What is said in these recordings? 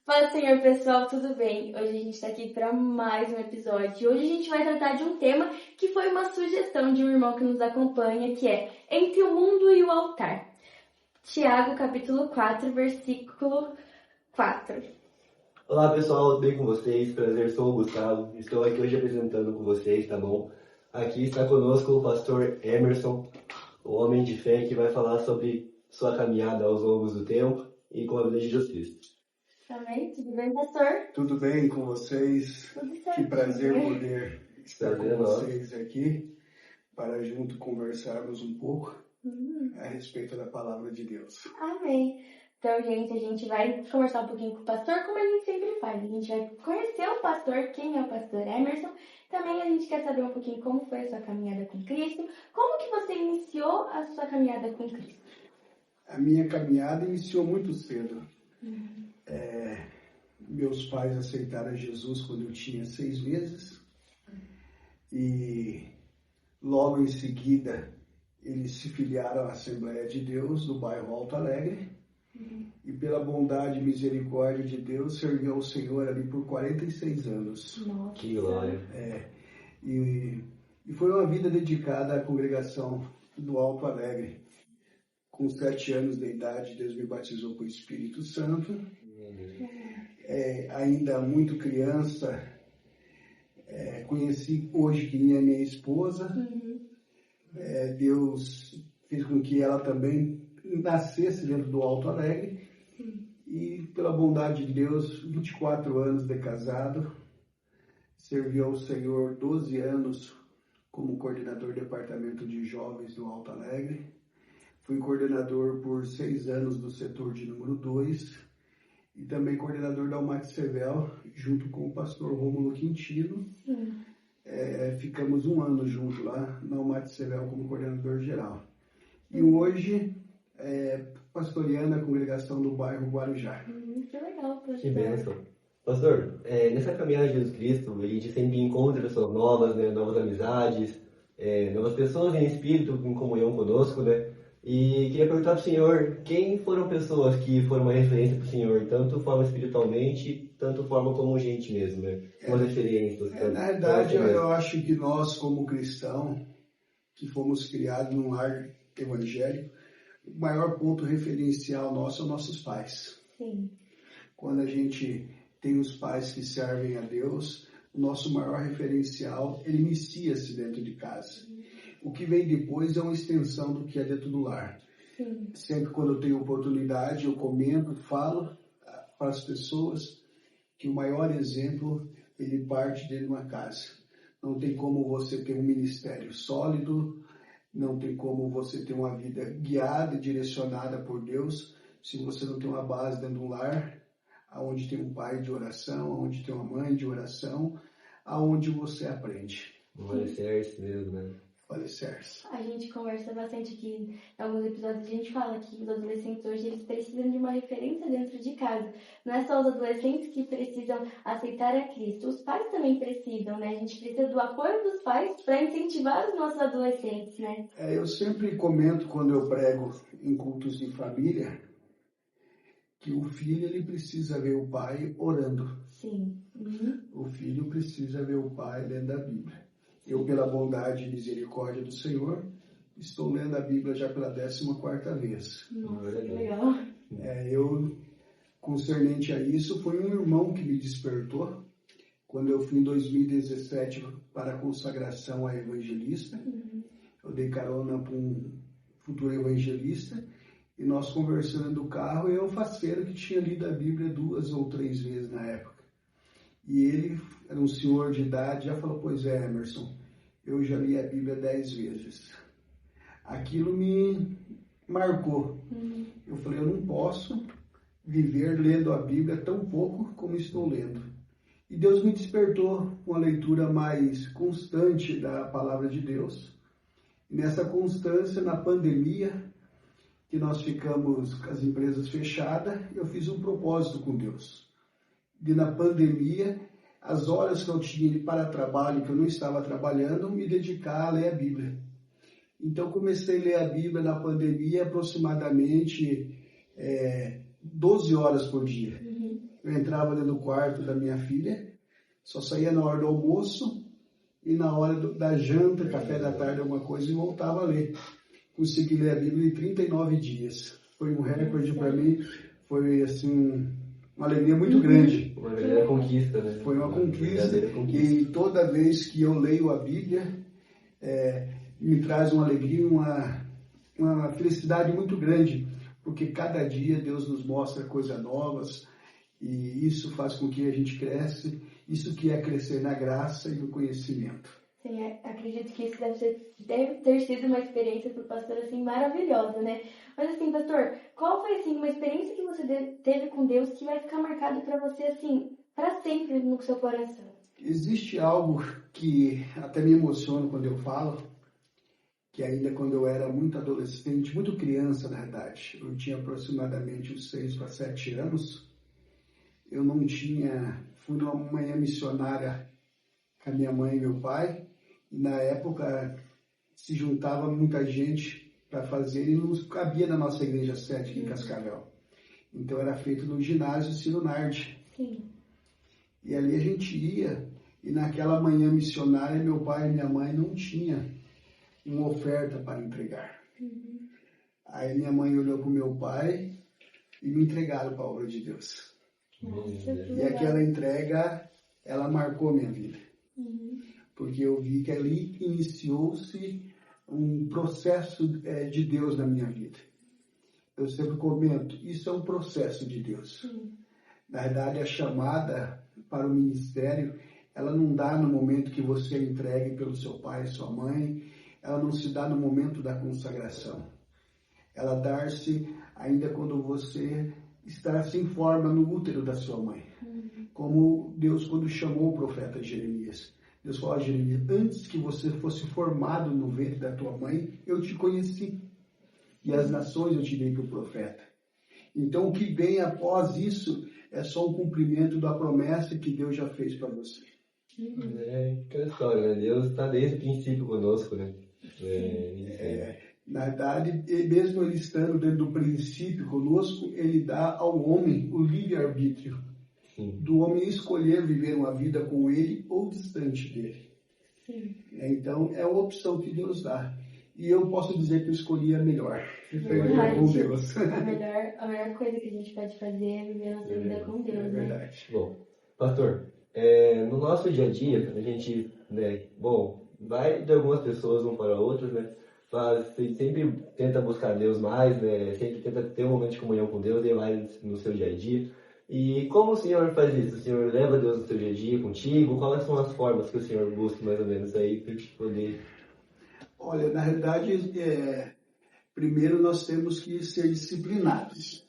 Paz, Senhor, pessoal, tudo bem? Hoje a gente está aqui para mais um episódio. Hoje a gente vai tratar de um tema que foi uma sugestão de um irmão que nos acompanha, que é Entre o Mundo e o Altar. Tiago, capítulo 4, versículo 4. Olá pessoal, tudo bem com vocês? Prazer, sou o Gustavo. Estou aqui hoje apresentando com vocês, tá bom? Aqui está conosco o pastor Emerson, o homem de fé que vai falar sobre sua caminhada aos longos do tempo e com a vida de Jesus Cristo. Amém? Tudo bem, pastor? Tudo bem com vocês? Tudo certo. Que prazer poder estar Prazer com é nosso. vocês aqui para junto conversarmos um pouco a respeito da palavra de Deus. Amém. Então, gente, a gente vai conversar um pouquinho com o pastor, como a gente sempre faz. A gente vai conhecer o pastor, quem é o pastor Emerson. Também a gente quer saber um pouquinho como foi a sua caminhada com Cristo. Como que você iniciou a sua caminhada com Cristo? A minha caminhada iniciou muito cedo. Meus pais aceitaram Jesus quando eu tinha 6 meses e logo em seguida eles se filiaram à Assembleia de Deus do bairro Alto Alegre e pela bondade e misericórdia de Deus serviu ao Senhor ali por 46 anos. Nossa. Que glória! E foi uma vida dedicada à congregação do Alto Alegre. Com 7 anos de idade, Deus me batizou com o Espírito Santo. Ainda muito criança, conheci hoje que é minha esposa. Deus fez com que ela também nascesse dentro do Alto Alegre. E pela bondade de Deus, 24 anos de casado, servi ao Senhor 12 anos como coordenador do departamento de jovens do Alto Alegre. Fui coordenador por 6 anos do setor de número 2 e também coordenador da Almaty-Sevel, junto com o pastor Rômulo Quintino. Ficamos 1 ano juntos lá na Almaty-Sevel como coordenador geral. E hoje, pastoreando a congregação do bairro Guarujá. Que legal, pastor. Que bênção! Pastor, nessa caminhada de Jesus Cristo, a gente sempre encontra pessoas novas, né? Novas amizades, novas pessoas em espírito, em comunhão conosco, né? E queria perguntar para o senhor, quem foram pessoas que foram uma referência para o senhor, tanto forma espiritualmente, tanto forma como gente mesmo, né? Umas referências. Na verdade, eu acho que nós, como cristãos, que fomos criados num lar evangélico, o maior ponto referencial nosso são nossos pais. Sim. Quando a gente tem os pais que servem a Deus, o nosso maior referencial, ele inicia-se dentro de casa. O que vem depois é uma extensão do que é dentro do lar. Sim. Sempre quando eu tenho oportunidade, eu comento, falo para as pessoas que o maior exemplo, ele parte dentro de uma casa. Não tem como você ter um ministério sólido, não tem como você ter uma vida guiada e direcionada por Deus, se você não tem uma base dentro de um lar, onde tem um pai de oração, onde tem uma mãe de oração, aonde você aprende. Um alicerce mesmo, né? Alicerce. A gente conversa bastante aqui, em alguns episódios a gente fala que os adolescentes hoje eles precisam de uma referência dentro de casa. Não é só os adolescentes que precisam aceitar a Cristo, os pais também precisam, né? A gente precisa do apoio dos pais para incentivar os nossos adolescentes, né? Eu sempre comento quando eu prego em cultos de família que o filho ele precisa ver o pai orando. Sim. O filho precisa ver o pai lendo a Bíblia. Eu, pela bondade e misericórdia do Senhor, estou lendo a Bíblia já pela 14ª vez. Nossa, que legal. Eu, concernente a isso, foi um irmão que me despertou quando eu fui em 2017 para a consagração a evangelista. Eu dei carona para um futuro evangelista e nós conversando no carro, eu faceiro que tinha lido a Bíblia 2 ou 3 vezes na época. E ele era um senhor de idade, já falou, pois é, Emerson, eu já li a Bíblia 10 vezes. Aquilo me marcou. Eu falei, eu não posso viver lendo a Bíblia tão pouco como estou lendo. E Deus me despertou uma leitura mais constante da palavra de Deus. E nessa constância, na pandemia, que nós ficamos com as empresas fechadas, eu fiz um propósito com Deus. E na pandemia, as horas que eu tinha para trabalho, que eu não estava trabalhando, me dedicar a ler a Bíblia. Então, comecei a ler a Bíblia na pandemia, aproximadamente 12 horas por dia. Eu entrava dentro do quarto da minha filha, só saía na hora do almoço e na hora da janta, café da tarde, alguma coisa, e voltava a ler. Consegui ler a Bíblia em 39 dias. Foi um recorde para mim, foi assim, uma alegria muito grande. Uma verdadeira conquista, né? Foi uma conquista. E toda vez que eu leio a Bíblia, me traz uma alegria, uma felicidade muito grande, porque cada dia Deus nos mostra coisas novas, e isso faz com que a gente cresça, isso que é crescer na graça e no conhecimento. Sim, acredito que isso deve ter sido uma experiência para o pastor assim, maravilhosa, né? Mas assim, pastor, qual foi assim, uma experiência que você teve com Deus que vai ficar marcado para você assim, para sempre no seu coração? Existe algo que até me emociona quando eu falo, que ainda quando eu era muito adolescente, muito criança na verdade, eu tinha aproximadamente uns 6 para 7 anos, eu não tinha, fui numa manhã missionária com a minha mãe e meu pai, e na época se juntava muita gente para fazer e não cabia na nossa igreja sede em Cascavel. Então era feito no ginásio Ciro Nardi. Sim. E ali a gente ia, e naquela manhã missionária meu pai e minha mãe não tinham uma oferta para entregar. Aí minha mãe olhou para o meu pai e me entregaram para a obra de Deus. Nossa, E aquela entrega, ela marcou minha vida. Porque eu vi que ali iniciou-se um processo de Deus na minha vida. Eu sempre comento, isso é um processo de Deus. Na verdade, a chamada para o ministério, ela não dá no momento que você é entregue pelo seu pai, sua mãe, ela não se dá no momento da consagração. Ela dá-se ainda quando você está sem forma no útero da sua mãe. Como Deus, quando chamou o profeta Jeremias, Deus falou a Jeremias, antes que você fosse formado no ventre da tua mãe, eu te conheci. E as nações eu te dei para o profeta. Então, o que vem após isso é só um cumprimento da promessa que Deus já fez para você. É aquela história, né? Deus está desde o princípio conosco, né? Na verdade, mesmo ele estando dentro do princípio conosco, ele dá ao homem o livre-arbítrio. Do homem escolher viver uma vida com ele ou distante dele. Então, é uma opção que Deus dá. E eu posso dizer que eu escolhi a melhor. Viver com Deus. A melhor coisa que a gente pode fazer é viver a nossa vida com Deus, É verdade. Bom, pastor, no nosso dia a dia, a gente, né, vai de algumas pessoas um para outras, né? Mas sempre tenta buscar Deus mais, né? Sempre tenta ter um momento de comunhão com Deus e vai no seu dia a dia. E como o senhor faz isso? O senhor leva Deus no seu dia a dia contigo? Quais são as formas que o senhor busca mais ou menos aí para poder... Olha, na realidade, primeiro nós temos que ser disciplinados.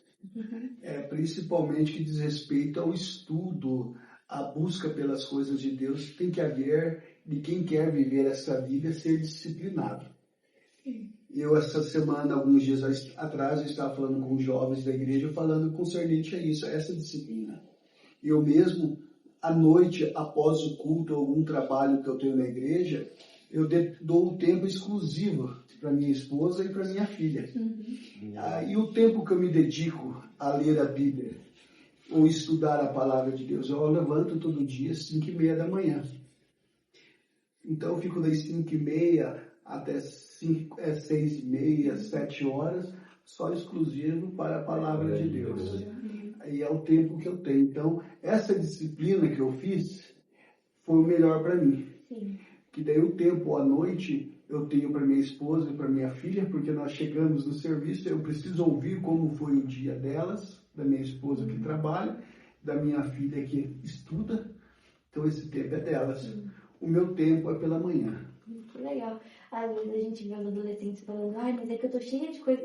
Principalmente que diz respeito ao estudo, à busca pelas coisas de Deus, tem que haver, de quem quer viver essa vida, ser disciplinado. Eu, essa semana, alguns dias atrás, eu estava falando com os jovens da igreja, falando concernente a isso, a essa disciplina. Eu mesmo, à noite, após o culto, algum trabalho que eu tenho na igreja, eu dou um tempo exclusivo para minha esposa e para minha filha. E o tempo que eu me dedico a ler a Bíblia, ou estudar a palavra de Deus, eu levanto todo dia às 5:30 da manhã. Então eu fico das 5:30 até 6:30, 7 horas, só exclusivo para a palavra de Deus. Aí é o tempo que eu tenho. Então, essa disciplina que eu fiz foi o melhor para mim. Que daí o tempo à noite eu tenho para minha esposa e para minha filha, porque nós chegamos no serviço, eu preciso ouvir como foi o dia delas, da minha esposa que trabalha, da minha filha que estuda. Então, esse tempo é delas. O meu tempo é pela manhã. Que legal. Às vezes a gente vê os adolescentes falando, mas é que eu tô cheia de coisa,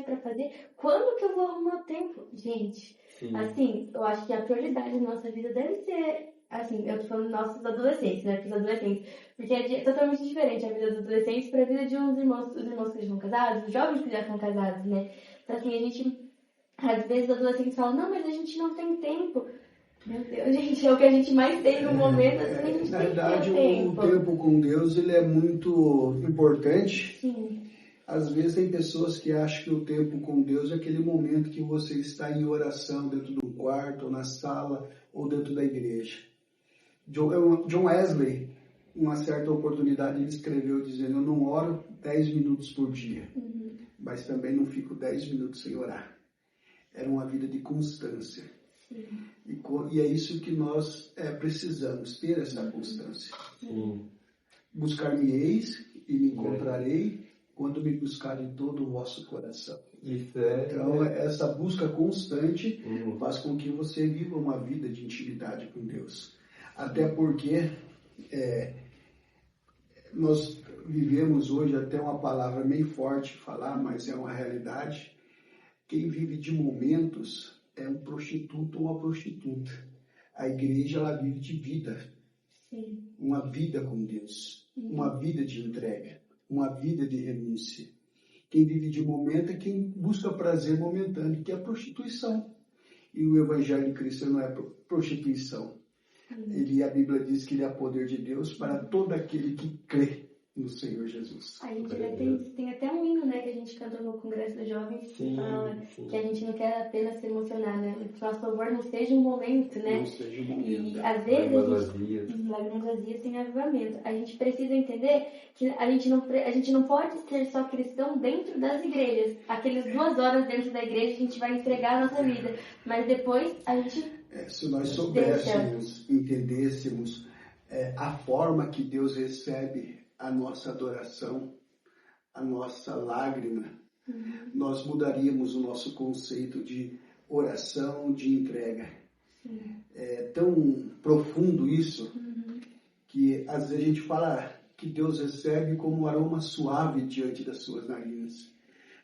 para fazer, quando que eu vou arrumar tempo? Gente, assim, eu acho que a prioridade da nossa vida deve ser, assim, eu tô falando nossos adolescentes, né, pros adolescentes, porque é totalmente diferente a vida dos adolescentes para a vida de os irmãos que já estão casados, os jovens que já estão casados, né? Então, assim, a gente, às vezes os adolescentes falam, não, mas a gente não tem tempo. Meu Deus, gente, é o que a gente mais tem no momento, assim, a gente na tem verdade, tempo. o tempo com Deus, ele é muito importante. Às vezes tem pessoas que acham que o tempo com Deus é aquele momento que você está em oração dentro do quarto, ou na sala, ou dentro da igreja. John Wesley, em uma certa oportunidade, ele escreveu dizendo: eu não oro 10 minutos por dia, mas também não fico 10 minutos sem orar. Era uma vida de constância. E é isso que nós precisamos, ter essa constância. Buscar-me-eis e me encontrarei quando me buscar de todo o vosso coração. Então, essa busca constante faz com que você viva uma vida de intimidade com Deus. Até porque nós vivemos hoje até uma palavra meio forte de falar, mas é uma realidade. Quem vive de momentos é um prostituto ou uma prostituta. A igreja, ela vive de vida. Sim. Uma vida com Deus. Uma vida de entrega. Uma vida de renúncia. Quem vive de momento é quem busca prazer momentâneo, que é a prostituição. E o evangelho cristão não é prostituição. A Bíblia diz que ele é poder de Deus para todo aquele que crê no Senhor Jesus. A gente tem até um hino, né, que a gente cantou no Congresso dos Jovens, que fala que a gente não quer apenas se emocionar, né? Que nosso favor não seja um momento, né? Não seja um momento. E às vezes lágrimas vazias sem avivamento. A gente precisa entender que a gente não pode ser só cristão dentro das igrejas. Aquelas 2 horas dentro da igreja a gente vai entregar a nossa vida, mas depois a gente... se nós soubéssemos, entendêssemos a forma que Deus recebe a nossa adoração, a nossa lágrima, nós mudaríamos o nosso conceito de oração, de entrega. É tão profundo isso, que às vezes a gente fala que Deus recebe como um aroma suave diante das suas narinas.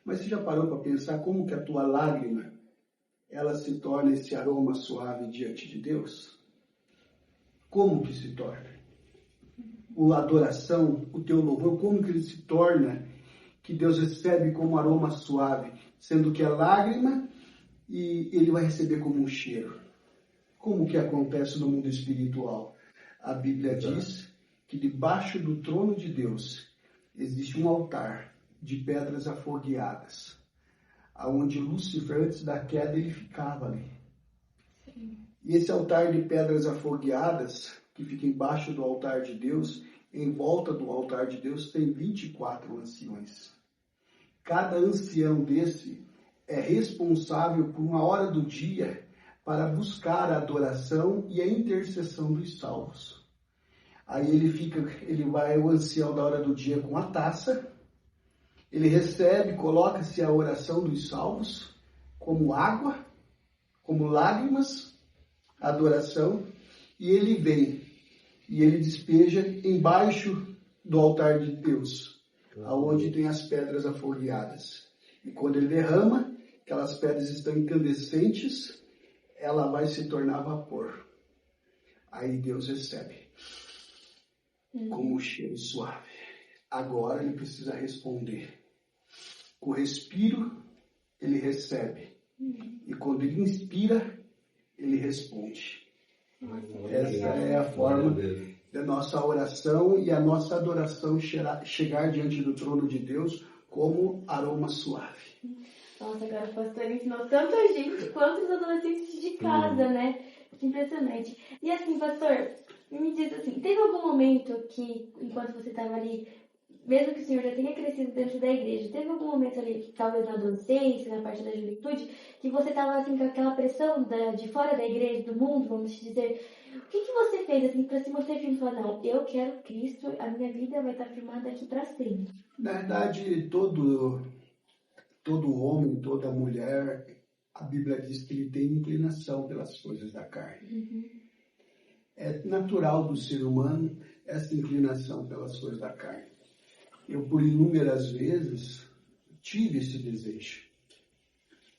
Mas você já parou para pensar como que a tua lágrima, ela se torna esse aroma suave diante de Deus? Como que se torna? A adoração, o teu louvor, como que ele se torna, que Deus recebe como aroma suave, sendo que é lágrima e ele vai receber como um cheiro. Como que acontece no mundo espiritual? A Bíblia diz que debaixo do trono de Deus existe um altar de pedras afogueadas, aonde Lúcifer, antes da queda, ele ficava ali. E esse altar de pedras afogueadas, que fica embaixo do altar de Deus, em volta do altar de Deus, tem 24 anciões. Cada ancião desse é responsável por uma hora do dia para buscar a adoração e a intercessão dos salvos. Aí o ancião da hora do dia com a taça, ele recebe, coloca-se a oração dos salvos como água, como lágrimas, adoração, e ele vem e ele despeja embaixo do altar de Deus, aonde tem as pedras afogueadas. E quando ele derrama, aquelas pedras estão incandescentes, ela vai se tornar vapor. Aí Deus recebe como um cheiro suave. Agora ele precisa responder. Com o respiro, ele recebe. E quando ele inspira, ele responde. Essa é a forma da nossa oração e a nossa adoração chegar diante do trono de Deus como aroma suave. Nossa, agora o pastor ensinou tanto a gente quanto os adolescentes de casa, né? Que impressionante. E assim, pastor, me diz assim, teve algum momento que, enquanto você estava ali, mesmo que o senhor já tenha crescido dentro da igreja, teve algum momento ali, talvez na adolescência, na parte da juventude, que você estava assim com aquela pressão de fora da igreja, do mundo, vamos dizer? O que você fez assim para se manter firme e falar, não, eu quero Cristo, a minha vida vai estar firmada aqui para sempre? Na verdade, todo homem, toda mulher, a Bíblia diz que ele tem inclinação pelas coisas da carne. É natural do ser humano essa inclinação pelas coisas da carne. Eu, por inúmeras vezes, tive esse desejo,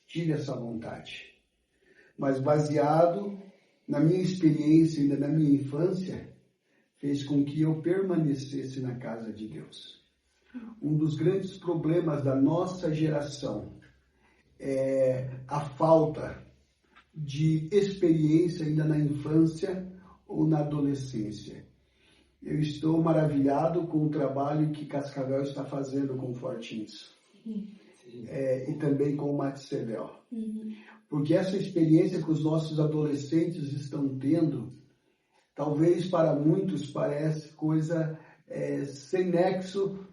tive essa vontade, mas baseado na minha experiência, ainda na minha infância, fez com que eu permanecesse na casa de Deus. Um dos grandes problemas da nossa geração é a falta de experiência ainda na infância ou na adolescência. Eu estou maravilhado com o trabalho que Cascavel está fazendo com o Fortins. E também com o Matsevel. Porque essa experiência que os nossos adolescentes estão tendo, talvez para muitos pareça coisa sem nexo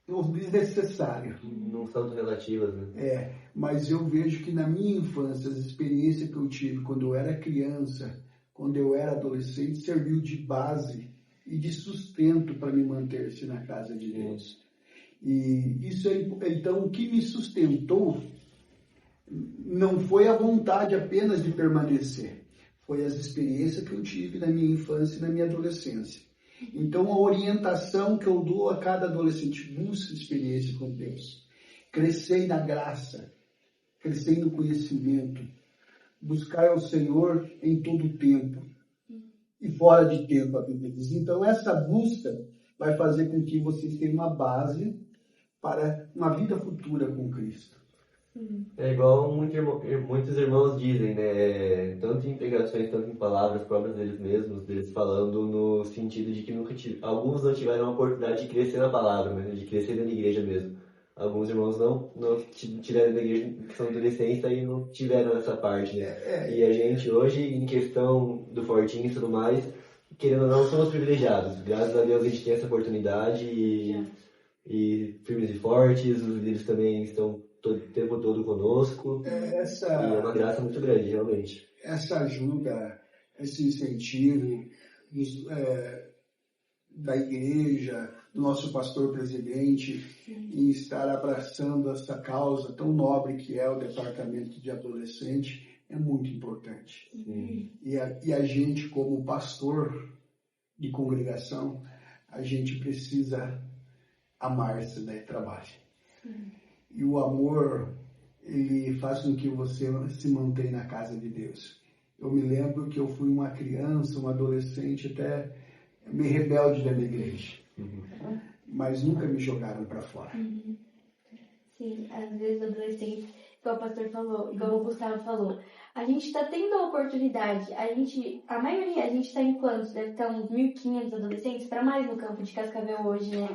ou desnecessário. Não são tão relativas, né? Mas eu vejo que na minha infância, as experiências que eu tive quando eu era criança, quando eu era adolescente, serviu de base e de sustento para me manter-se na casa de Deus. E isso então, o que me sustentou não foi a vontade apenas de permanecer, foi as experiências que eu tive na minha infância e na minha adolescência. Então, a orientação que eu dou a cada adolescente: busque experiência com Deus, crescei na graça, crescei no conhecimento, buscar ao Senhor em todo o tempo e fora de tempo, a Bíblia diz. Então, essa busca vai fazer com que vocês tenham uma base para uma vida futura com Cristo. É igual muitos irmãos dizem, né? Tanto em pregações, tanto em palavras próprias deles mesmos, deles falando no sentido de que alguns não tiveram a oportunidade de crescer na palavra, né? De crescer na igreja mesmo. Alguns irmãos não tiveram na igreja, que são adolescentes, e não tiveram essa parte, né? E a gente hoje, em questão do Fortinho e tudo mais, querendo ou não, somos privilegiados. Graças a Deus a gente tem essa oportunidade e firmes e fortes, os líderes também estão o tempo todo conosco. E é uma graça muito grande, realmente. Essa ajuda, esse incentivo da igreja, do nosso pastor presidente, em estar abraçando essa causa tão nobre que é o departamento de adolescente, é muito importante. E a gente, como pastor de congregação, a gente precisa amar esse trabalho. E o amor, ele faz com que você se mantenha na casa de Deus. Eu me lembro que eu fui uma criança, um adolescente, até meio rebelde da minha igreja. Mas nunca me jogaram para fora. Sim, às vezes adolescentes, igual o pastor falou, igual o Gustavo falou, a gente está tendo a oportunidade, a gente está em quantos? Deve estar uns 1.500 adolescentes, para mais no campo de Cascavel hoje, né?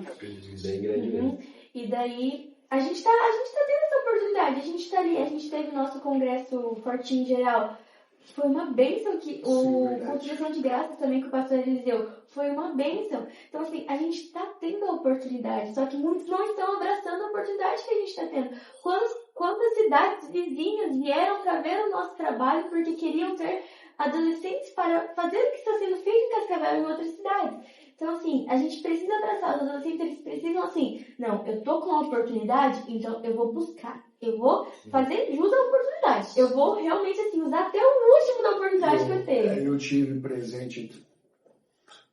Bem grande mesmo. E daí, a gente tá tendo essa oportunidade, a gente está ali, a gente teve o nosso congresso Fortinho geral. Foi uma bênção que cultivação de graça também que o pastor Eliseu foi uma bênção. Então, assim, a gente está tendo a oportunidade, só que muitos não estão abraçando a oportunidade que a gente está tendo. Quantas cidades vizinhas vieram para ver o nosso trabalho porque queriam ter adolescentes para fazer o que está sendo feito em Cascavel e em outras cidades? Então, assim, a gente precisa abraçar. Os adolescentes, eles precisam, assim, não, eu tô com a oportunidade, então eu vou buscar. Eu vou fazer jus à oportunidade. Eu vou realmente, assim, usar até o último da oportunidade que eu tenho. Eu tive presente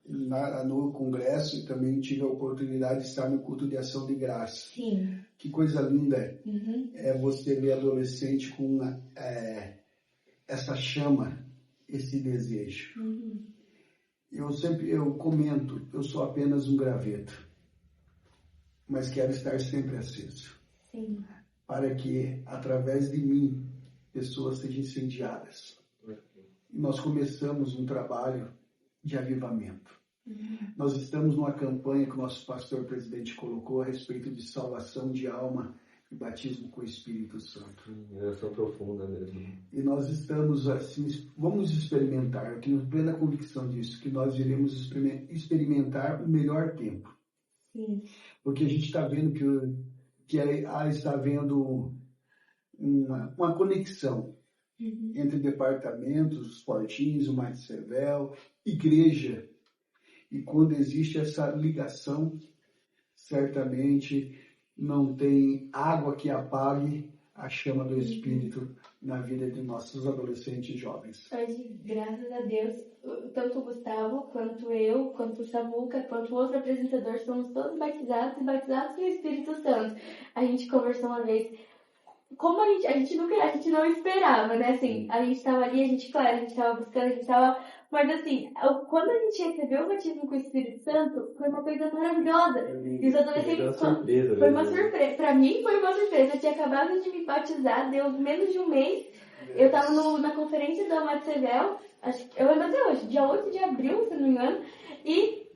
no congresso e também tive a oportunidade de estar no culto de ação de graça. Sim. Que coisa linda é você ver adolescente com essa chama, esse desejo. Eu comento, eu sou apenas um graveto, mas quero estar sempre aceso. Sim. Para que, através de mim, pessoas sejam incendiadas. E nós começamos um trabalho de avivamento. Nós estamos numa campanha que o nosso pastor presidente colocou a respeito de salvação de alma e batismo com o Espírito Santo. Oração profunda mesmo. E nós estamos assim, vamos experimentar, eu tenho plena convicção disso, que nós iremos experimentar o melhor tempo. Sim. Porque a gente está vendo que está havendo uma conexão entre departamentos, os Fortinhos, o Matsevel, igreja. E quando existe essa ligação, certamente não tem água que apague a chama do Espírito na vida de nossos adolescentes e jovens. Hoje, graças a Deus, tanto o Gustavo, quanto eu, quanto o Samuca, quanto o outro apresentador, somos todos batizados e batizados no Espírito Santo. A gente conversou uma vez, como a gente não esperava, né? Assim, a gente estava ali, a gente estava buscando, a gente estava... Mas assim, quando a gente recebeu o batismo com o Espírito Santo, foi uma coisa maravilhosa. E os adolescentes... Foi uma surpresa. Pra mim foi uma surpresa. Eu tinha acabado de me batizar, deu menos de um mês. Eu estava na conferência da Matsevel, eu lembro até hoje, dia 8 de abril, se não me engano, e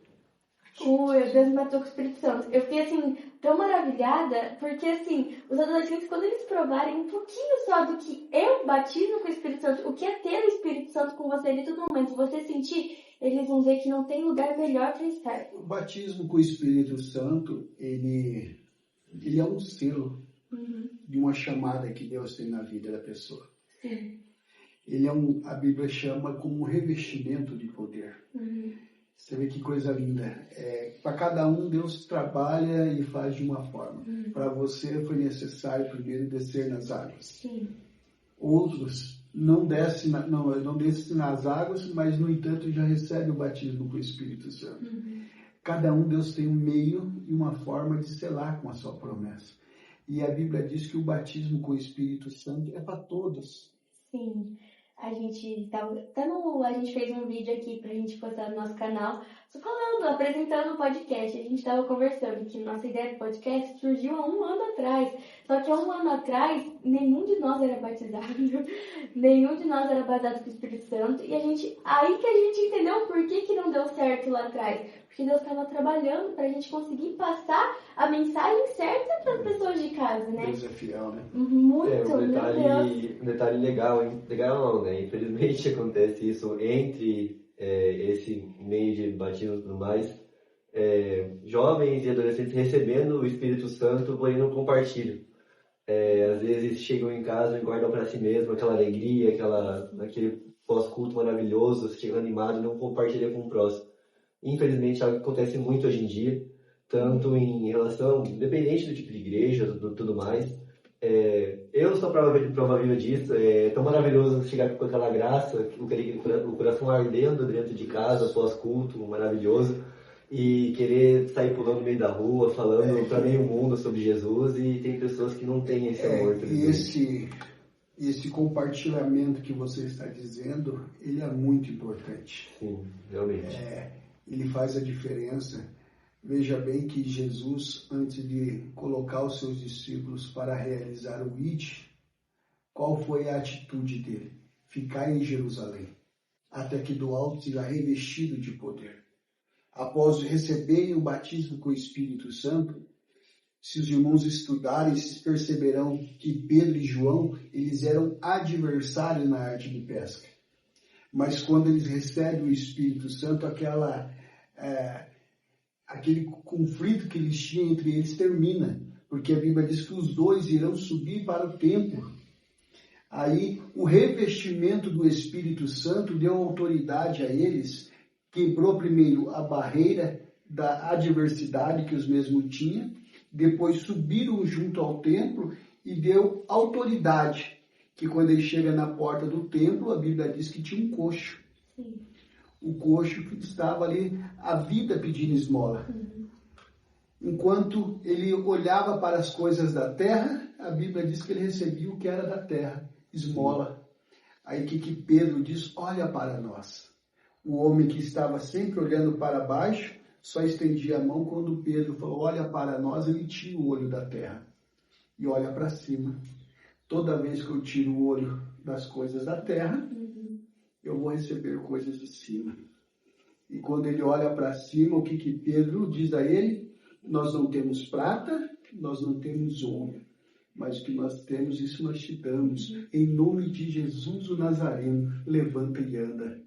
Deus me matou com o Espírito Santo. Eu fiquei, assim, tão maravilhada, porque, assim, os adolescentes, quando eles provarem um pouquinho só do que é o batismo com o Espírito Santo, o que é ter o Espírito Santo com você ali todo momento, você sentir, eles vão ver que não tem lugar melhor para estar. O batismo com o Espírito Santo, ele é um selo de uma chamada que Deus tem na vida da pessoa. Sim. Ele a Bíblia chama como um revestimento de poder. Você vê que coisa linda. Para cada um, Deus trabalha e faz de uma forma. Para você foi necessário primeiro descer nas águas. Sim. Outros não descem nas águas, mas no entanto já recebem o batismo com o Espírito Santo. Cada um, Deus tem um meio e uma forma de selar com a sua promessa. E a Bíblia diz que o batismo com o Espírito Santo é para todos. Sim. A gente fez um vídeo aqui pra gente postar no nosso canal, só falando, apresentando o podcast. A gente tava conversando que nossa ideia do podcast surgiu há 1 ano atrás. Só que há 1 ano atrás, nenhum de nós era batizado, nenhum de nós era batizado com o Espírito Santo. E aí que a gente entendeu por que não deu certo lá atrás. Porque Deus estava trabalhando pra gente conseguir passar a mensagem certa para as pessoas de casa, né? Deus é fiel, né? Muito, um detalhe legal, hein? Legal não, né? Infelizmente acontece isso entre esse meio de batismo e tudo mais. Jovens e adolescentes recebendo o Espírito Santo, porém não compartilham. Às vezes chegam em casa e guardam para si mesmo aquela alegria, aquele pós-culto maravilhoso, chegam animado e não compartilham com o próximo. Infelizmente, é algo que acontece muito hoje em dia, tanto em relação, independente do tipo de igreja, tudo mais. Eu sou prova viva disso. É tão maravilhoso chegar com aquela graça, o coração ardendo dentro de casa, pós-culto, maravilhoso, e querer sair pulando no meio da rua, falando para meio mundo sobre Jesus, e tem pessoas que não têm esse amor. E esse compartilhamento que você está dizendo, ele é muito importante. Sim, realmente. Ele faz a diferença. Veja bem que Jesus, antes de colocar os seus discípulos para realizar o ID, qual foi a atitude dele? Ficar em Jerusalém, até que do alto seja revestido de poder. Após receberem o batismo com o Espírito Santo, se os irmãos estudarem, vocês perceberão que Pedro e João, eles eram adversários na arte de pesca. Mas quando eles recebem o Espírito Santo, aquele conflito que eles tinham entre eles termina, porque a Bíblia diz que os dois irão subir para o templo. Aí o revestimento do Espírito Santo deu autoridade a eles, quebrou primeiro a barreira da adversidade que os mesmos tinham, depois subiram junto ao templo e deu autoridade, que quando ele chega na porta do templo, a Bíblia diz que tinha um coxo. Sim. O coxo que estava ali, a vida pedindo esmola. Enquanto ele olhava para as coisas da terra, a Bíblia diz que ele recebia o que era da terra, esmola. Aí que Pedro diz, olha para nós. O homem que estava sempre olhando para baixo, só estendia a mão quando Pedro falou, olha para nós, ele tira o olho da terra e olha para cima. Toda vez que eu tiro o olho das coisas da terra, eu vou receber coisas de cima. E quando ele olha para cima, o que Pedro diz a ele? Nós não temos prata, nós não temos ouro, mas o que nós temos, isso nós te damos. Em nome de Jesus o Nazareno, levanta e anda.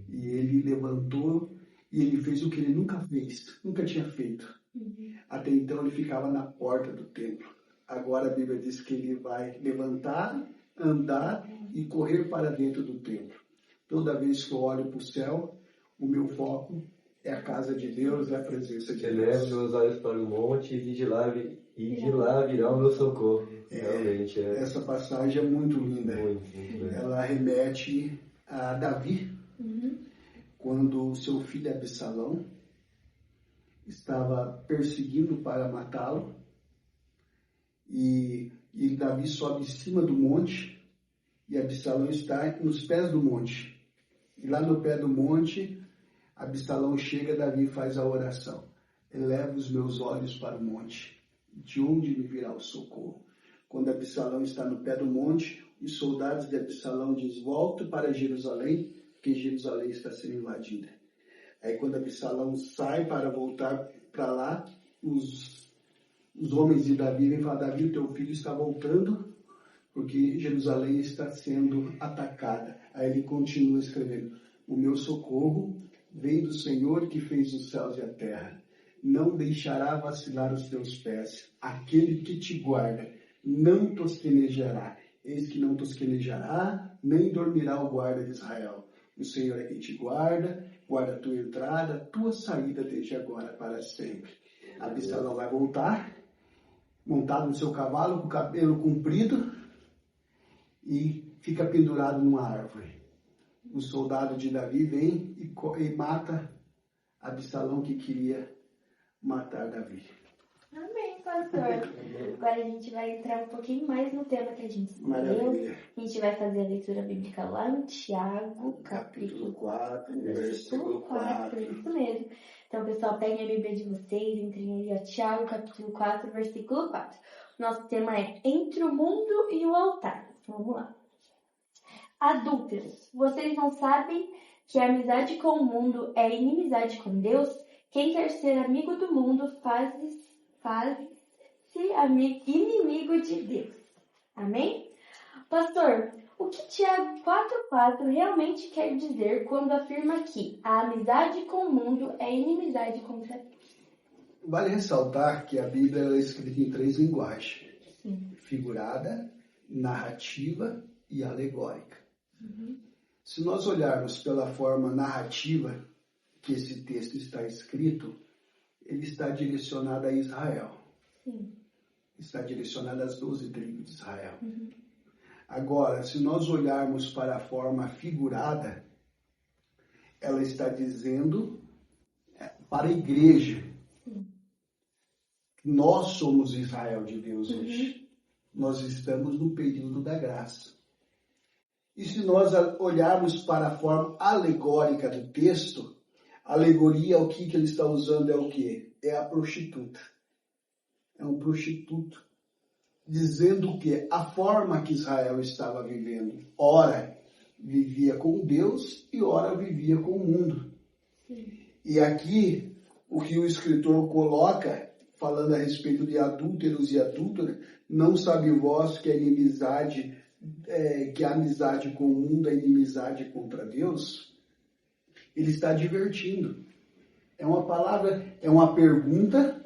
E ele levantou e ele fez o que ele nunca fez, nunca tinha feito. Até então ele ficava na porta do templo. Agora a Bíblia diz que ele vai levantar, andar e correr para dentro do templo. Toda vez que eu olho para o céu, o meu foco é a casa de Deus, é a presença de Deus. Elevo meus olhos para o monte e de lá virá o meu socorro. Realmente Essa passagem é muito linda. Muito Ela remete a Davi, quando o seu filho Absalão estava perseguindo para matá-lo. E Davi sobe em cima do monte e Absalão está nos pés do monte. E lá no pé do monte, Absalão chega, Davi faz a oração. Eleva os meus olhos para o monte. De onde me virá o socorro? Quando Absalão está no pé do monte, os soldados de Absalão dizem, volta para Jerusalém, porque Jerusalém está sendo invadida. Aí quando Absalão sai para voltar para lá, os homens de Davi vêm falar: Davi, o teu filho está voltando porque Jerusalém está sendo atacada. Aí ele continua escrevendo: o meu socorro vem do Senhor que fez os céus e a terra. Não deixará vacilar os teus pés. Aquele que te guarda não tosquenejará. Eis que não tosquenejará, nem dormirá o guarda de Israel. O Senhor é quem te guarda, guarda a tua entrada, a tua saída desde agora para sempre. Absalão vai voltar, montado no seu cavalo, com o cabelo comprido, e fica pendurado numa árvore. O soldado de Davi vem e mata Absalão, que queria matar Davi. Amém, pastor. Agora a gente vai entrar um pouquinho mais no tema que a gente escolheu. Maravilha. A gente vai fazer a leitura bíblica lá em Tiago, Capítulo 4, versículo 4. Isso mesmo. Então, pessoal, peguem a Bíblia de vocês, entrem aí a Tiago, capítulo 4, versículo 4. Nosso tema é Entre o Mundo e o Altar. Vamos lá. Adúlteros, vocês não sabem que a amizade com o mundo é inimizade com Deus? Quem quer ser amigo do mundo faz-se inimigo de Deus. Amém? Pastor, o que Tiago 4,4 realmente quer dizer quando afirma que a amizade com o mundo é inimizade contra Deus? Vale ressaltar que a Bíblia é escrita em 3 linguagens: figurada, narrativa e alegórica. Se nós olharmos pela forma narrativa que esse texto está escrito, ele está direcionado a Israel. Está direcionado às 12 tribos de Israel. Agora, se nós olharmos para a forma figurada, ela está dizendo para a igreja. Nós somos Israel de Deus hoje. Nós estamos no período da graça. E se nós olharmos para a forma alegórica do texto, alegoria, o que ele está usando é o quê? É a prostituta. É um prostituto. Dizendo que a forma que Israel estava vivendo, ora vivia com Deus e ora vivia com o mundo. E aqui, o que o escritor coloca, falando a respeito de adúlteros e adúlteras, não sabe vós que a inimizade, que a amizade com o mundo é inimizade contra Deus? Ele está advertindo. É uma palavra, é uma pergunta,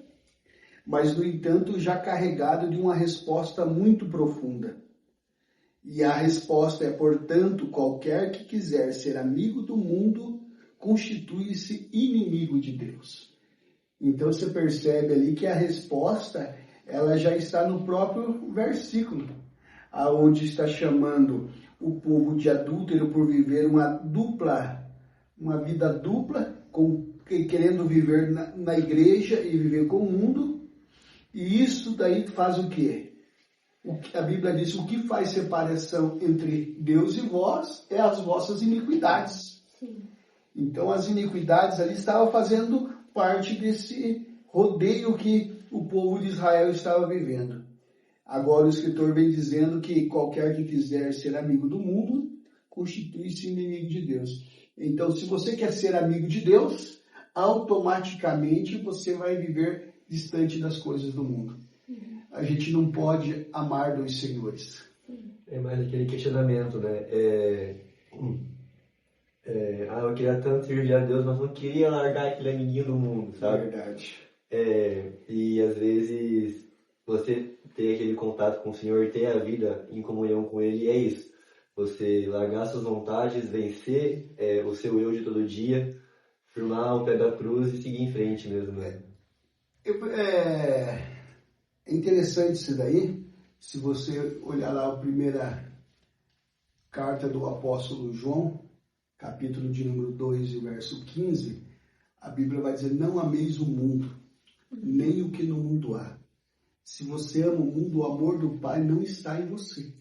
mas, no entanto, já carregado de uma resposta muito profunda. E a resposta é: portanto, qualquer que quiser ser amigo do mundo, constitui-se inimigo de Deus. Então, você percebe ali que a resposta, ela já está no próprio versículo, aonde está chamando o povo de adúltero por viver uma vida dupla, querendo viver na igreja e viver com o mundo. E isso daí faz o quê? A Bíblia diz: o que faz separação entre Deus e vós é as vossas iniquidades. Então as iniquidades ali estavam fazendo parte desse rodeio que o povo de Israel estava vivendo. Agora o escritor vem dizendo que qualquer que quiser ser amigo do mundo, constitui-se inimigo de Deus. Então, se você quer ser amigo de Deus, automaticamente você vai viver distante das coisas do mundo. A gente não pode amar 2 senhores. É mais aquele questionamento, né? Eu queria tanto servir a Deus, mas não queria largar aquele amiguinho do mundo, sabe? Verdade. E às vezes você ter aquele contato com o Senhor, ter a vida em comunhão com Ele, é isso. Você largar suas vontades, vencer o seu eu de todo dia, firmar o pé da cruz e seguir em frente mesmo, né? É interessante isso daí. Se você olhar lá a primeira carta do apóstolo João, capítulo de número 2 e verso 15, a Bíblia vai dizer: não ameis o mundo, nem o que no mundo há. Se você ama o mundo, o amor do Pai não está em você.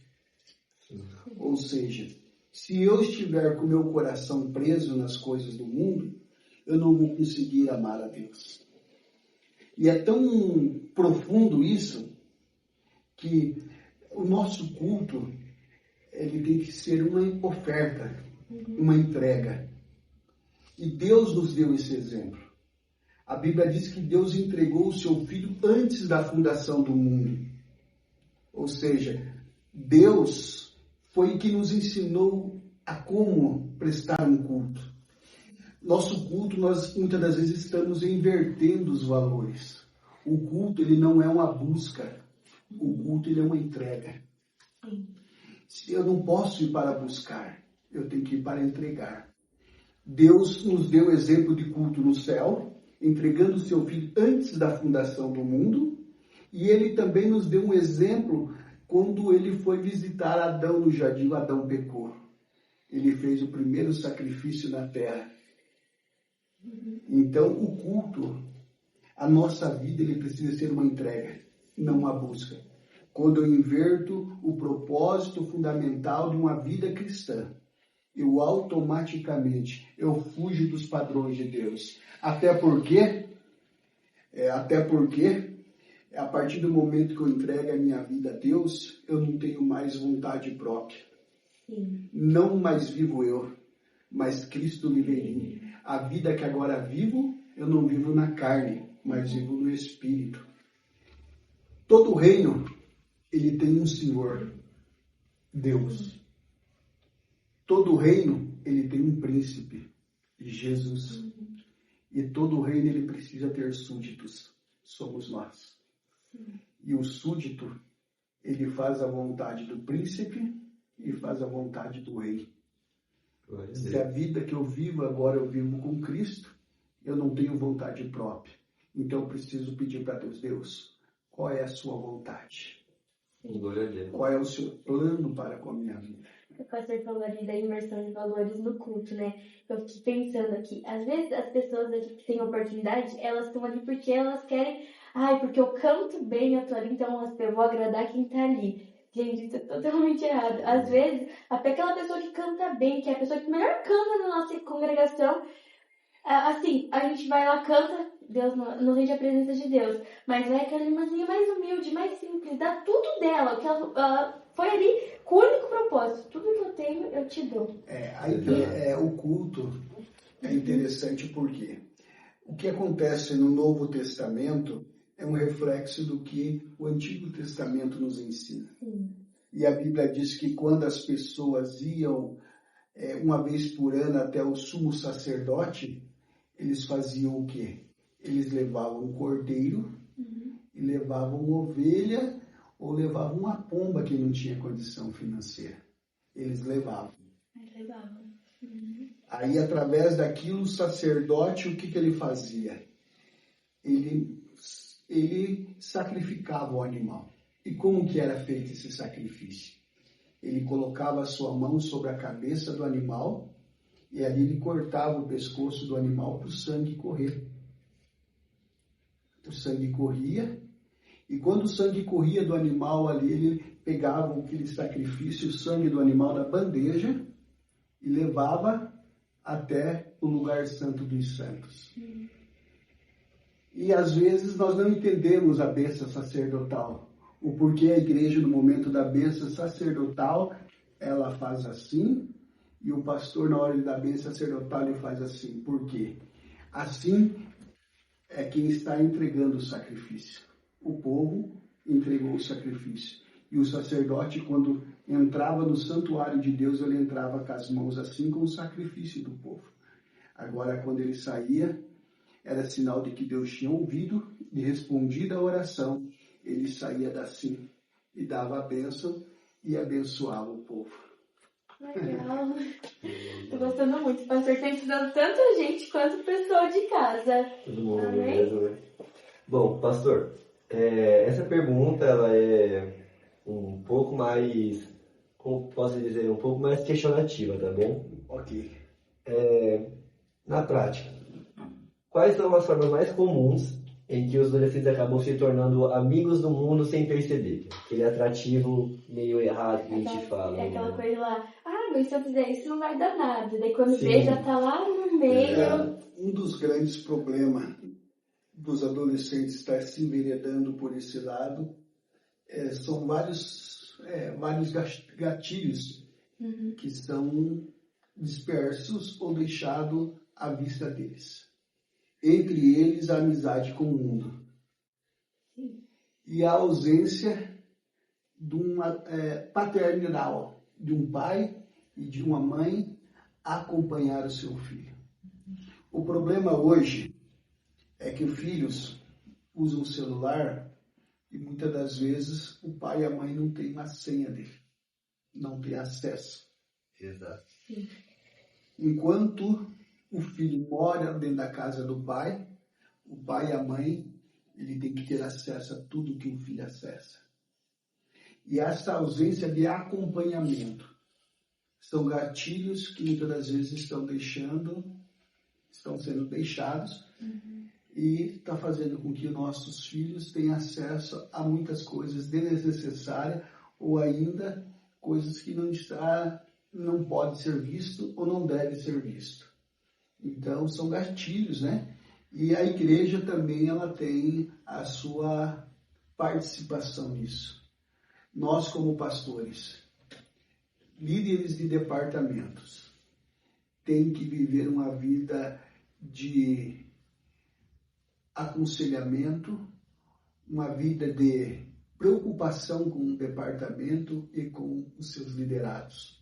Ou seja, se eu estiver com o meu coração preso nas coisas do mundo, eu não vou conseguir amar a Deus. E é tão profundo isso, que o nosso culto, ele tem que ser uma oferta, uma entrega. E Deus nos deu esse exemplo. A Bíblia diz que Deus entregou o seu Filho antes da fundação do mundo. Ou seja, Deus foi que nos ensinou a como prestar um culto. Nosso culto, nós muitas das vezes estamos invertendo os valores. O culto, ele não é uma busca. O culto, ele é uma entrega. Eu não posso ir para buscar, eu tenho que ir para entregar. Deus nos deu exemplo de culto no céu, entregando o seu Filho antes da fundação do mundo, e ele também nos deu um exemplo quando ele foi visitar Adão no jardim. Adão pecou. Ele fez o primeiro sacrifício na terra. Então, o culto, a nossa vida, ele precisa ser uma entrega, não uma busca. Quando eu inverto o propósito fundamental de uma vida cristã, eu automaticamente fujo dos padrões de Deus. Até porque, a partir do momento que eu entrego a minha vida a Deus, eu não tenho mais vontade própria. Sim. Não mais vivo eu, mas Cristo vive em mim. A vida que agora vivo, eu não vivo na carne, mas vivo no Espírito. Todo reino, ele tem um Senhor, Deus. Todo reino, ele tem um príncipe, Jesus. E todo reino, ele precisa ter súditos. Somos nós. E o súdito, ele faz a vontade do príncipe e faz a vontade do rei. Se a vida que eu vivo agora, eu vivo com Cristo, eu não tenho vontade própria. Então eu preciso pedir para Deus, Deus, qual é a sua vontade? Glória a Deus. Qual é o seu plano para com a minha vida? O pastor falou ali da imersão de valores no culto, né? Eu fiquei pensando aqui, às vezes as pessoas aqui que têm oportunidade, elas estão ali porque elas querem, porque eu canto bem, eu tô ali, então eu vou agradar quem tá ali. Gente, isso é totalmente errado. Às vezes, até aquela pessoa que canta bem, que é a pessoa que melhor canta na nossa congregação, assim, a gente vai lá, canta, Deus não sente a presença de Deus, mas vai aquela irmãzinha mais humilde, mais simples, dá tudo dela, que ela foi ali com o único propósito, tudo que eu tenho, eu te dou. O culto é interessante porque o que acontece no Novo Testamento é um reflexo do que o Antigo Testamento nos ensina. E a Bíblia diz que quando as pessoas iam uma vez por ano até o sumo sacerdote, eles faziam o quê? Eles levavam um cordeiro, e levavam ovelha, ou levavam uma pomba que não tinha condição financeira. Eles levavam. Aí, através daquilo, o sacerdote, o que ele fazia? Ele sacrificava o animal. E como que era feito esse sacrifício? Ele colocava a sua mão sobre a cabeça do animal e ali ele cortava o pescoço do animal para o sangue correr. O sangue corria e quando o sangue corria do animal ali, ele pegava aquele sacrifício, o sangue do animal na bandeja e levava até o lugar santo dos santos. E às vezes nós não entendemos a bênção sacerdotal. O porquê a igreja, no momento da bênção sacerdotal, ela faz assim, e o pastor, na hora da bênção sacerdotal, ele faz assim. Por quê? Assim é quem está entregando o sacrifício. O povo entregou o sacrifício. E o sacerdote, quando entrava no santuário de Deus, ele entrava com as mãos assim, com o sacrifício do povo. Agora, quando ele saía, era sinal de que Deus tinha ouvido e respondido a oração. Ele saía assim e dava a bênção e abençoava o povo. Legal. Tô gostando muito. Pastor, tá ensinando tanto a gente quanto o pessoal de casa. Todo mundo Amém? mesmo, né? Bom, pastor, essa pergunta ela é um pouco mais, como posso dizer, um pouco mais questionativa, tá bom? Ok. Na prática, quais são as formas mais comuns em que os adolescentes acabam se tornando amigos do mundo sem perceber? Aquele atrativo meio errado que a gente fala. É aquela né? coisa lá, mas se eu fizer isso não vai dar nada. Daí quando Sim. vê, já tá lá no meio. Um dos grandes problemas dos adolescentes estar se enveredando por esse lado são vários gatilhos que são dispersos ou deixados à vista deles. Entre eles, a amizade com o mundo. E a ausência de uma paternidade, de um pai e de uma mãe acompanhar o seu filho. O problema hoje é que os filhos usam o celular e muitas das vezes o pai e a mãe não têm uma senha dele, não têm acesso. Exato. Enquanto o filho mora dentro da casa do pai, o pai e a mãe, ele tem que ter acesso a tudo que o filho acessa. E essa ausência de acompanhamento são gatilhos que muitas das vezes estão sendo deixados e está fazendo com que nossos filhos tenham acesso a muitas coisas desnecessárias ou ainda coisas que não pode ser visto ou não deve ser visto. Então, são gatilhos, né? E a igreja também ela tem a sua participação nisso. Nós, como pastores, líderes de departamentos, tem que viver uma vida de aconselhamento, uma vida de preocupação com o departamento e com os seus liderados.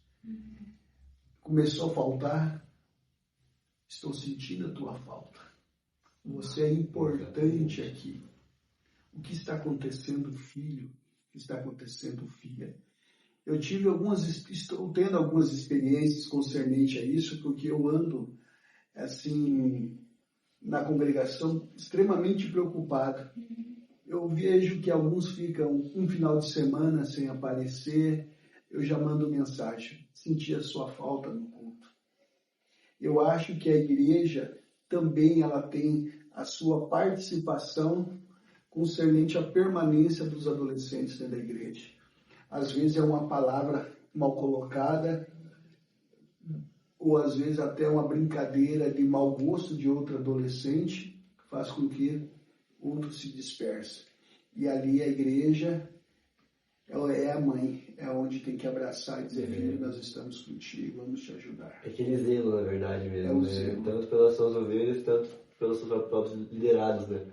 Começou a faltar, estou sentindo a tua falta. Você é importante aqui. O que está acontecendo, filho? O que está acontecendo, filha? Estou tendo algumas experiências concernente a isso, porque eu ando, assim, na congregação, extremamente preocupado. Eu vejo que alguns ficam um final de semana sem aparecer, eu já mando mensagem, senti a sua falta no culto. Eu acho que a igreja também ela tem a sua participação concernente à permanência dos adolescentes dentro da igreja. Às vezes é uma palavra mal colocada, ou às vezes até uma brincadeira de mau gosto de outro adolescente, que faz com que outro se disperse. E ali a igreja é a mãe, é onde tem que abraçar e dizer, filho, nós estamos contigo, vamos te ajudar. É aquele zelo, na verdade mesmo, o né? zelo. Tanto pelas suas ovelhas, tanto pelos seus próprios liderados, né?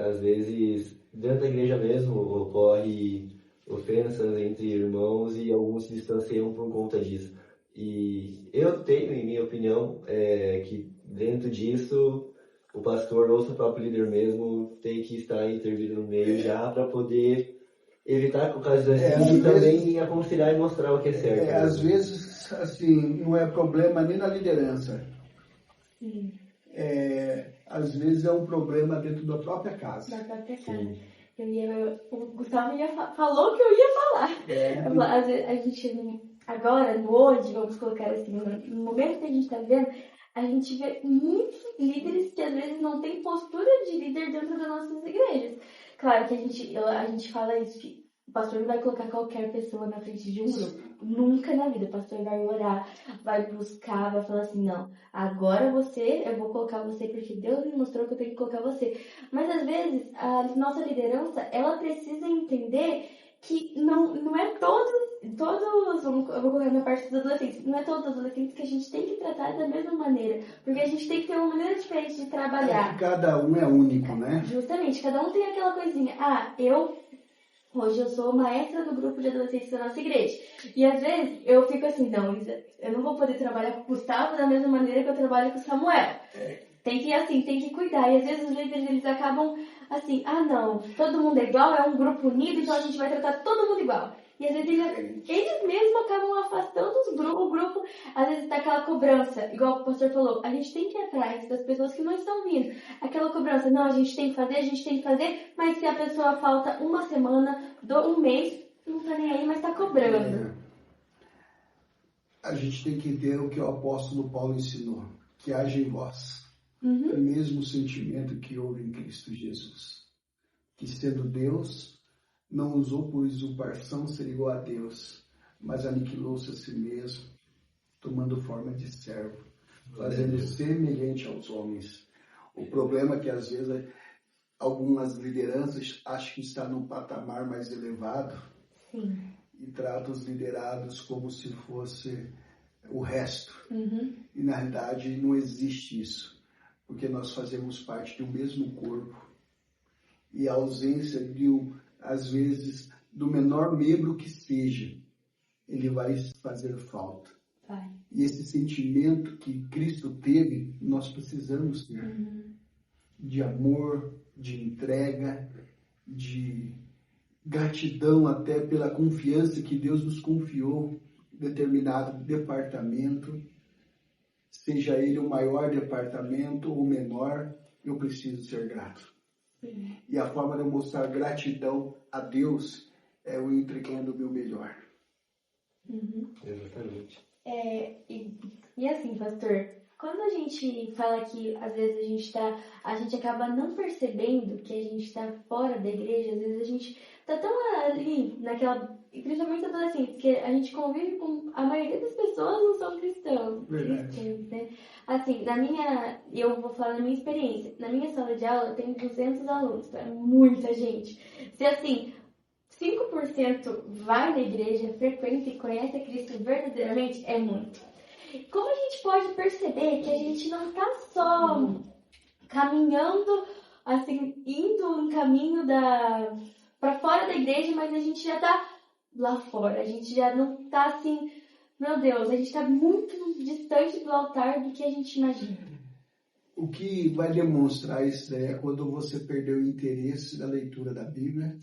Às vezes, dentro da igreja mesmo, ocorre ofensas entre irmãos e alguns se distanciam por conta disso. E eu tenho, em minha opinião, que dentro disso, o pastor ou seu próprio líder mesmo tem que estar intervindo no meio já para poder evitar ocasiões e também aconselhar e mostrar o que é certo. Às vezes, assim, não é problema nem na liderança. Sim. Às vezes é um problema dentro da própria casa. Da própria casa. O Gustavo falou que eu ia falar. Às vezes, a gente, agora, no hoje, vamos colocar assim, no momento que a gente está vivendo, a gente vê muitos líderes que às vezes não têm postura de líder dentro das nossas igrejas. Claro que a gente fala isso, que o pastor não vai colocar qualquer pessoa na frente de um grupo. Nunca na vida. O pastor vai orar, vai buscar, vai falar assim, não, agora eu vou colocar você porque Deus me mostrou que eu tenho que colocar você. Mas às vezes, a nossa liderança, ela precisa entender que não é todos, eu vou colocar na parte dos adolescentes, não é todos os adolescentes que a gente tem que tratar da mesma maneira, porque a gente tem que ter uma maneira diferente de trabalhar. Cada um é único, né? Justamente, cada um tem aquela coisinha, hoje eu sou maestra do grupo de adolescentes da nossa igreja. E às vezes eu fico assim, não, Isa, eu não vou poder trabalhar com o Gustavo da mesma maneira que eu trabalho com o Samuel. Tem que cuidar. E às vezes os líderes, eles acabam assim, não, todo mundo é igual, é um grupo unido, então a gente vai tratar todo mundo igual. E às vezes eles mesmos acabam afastando o grupo, às vezes tá aquela cobrança, igual o pastor falou, a gente tem que ir atrás das pessoas que não estão vindo. Aquela cobrança, não, a gente tem que fazer, mas se a pessoa falta uma semana, um mês, não tá nem aí, mas tá cobrando. A gente tem que ter o que o apóstolo Paulo ensinou, que haja em vós o mesmo sentimento que houve em Cristo Jesus, que sendo Deus, não usou por usurpação ser igual a Deus, mas aniquilou-se a si mesmo, tomando forma de servo, fazendo semelhante aos homens. O problema é que às vezes algumas lideranças acham que está num patamar mais elevado. Sim. E tratam os liderados como se fosse o resto. Uhum. E na realidade não existe isso, porque nós fazemos parte do mesmo corpo. E a ausência às vezes, do menor membro que seja, ele vai fazer falta. Vai. E esse sentimento que Cristo teve, nós precisamos ter. Uhum. De amor, de entrega, de gratidão até pela confiança que Deus nos confiou em determinado departamento, seja ele o maior departamento ou o menor, eu preciso ser grato. Sim. E a forma de eu mostrar gratidão a Deus é eu entregando o meu melhor. Uhum. Exatamente. E assim, pastor, quando a gente fala que às vezes a gente acaba não percebendo que a gente está fora da igreja, às vezes a gente tá tão ali naquela, e principalmente adolescente, porque a gente convive com a maioria das pessoas não são cristãos, né? Assim, eu vou falar da minha experiência. Na minha sala de aula eu tenho 200 alunos, é muita gente. Se assim, 5% vai na igreja, frequenta e conhece a Cristo verdadeiramente, é muito. Como a gente pode perceber que a gente não está só caminhando, assim, indo em caminho para fora da igreja, mas a gente já está lá fora, a gente já não está assim, meu Deus, a gente está muito distante do altar do que a gente imagina. O que vai demonstrar isso é quando você perdeu o interesse na leitura da Bíblia,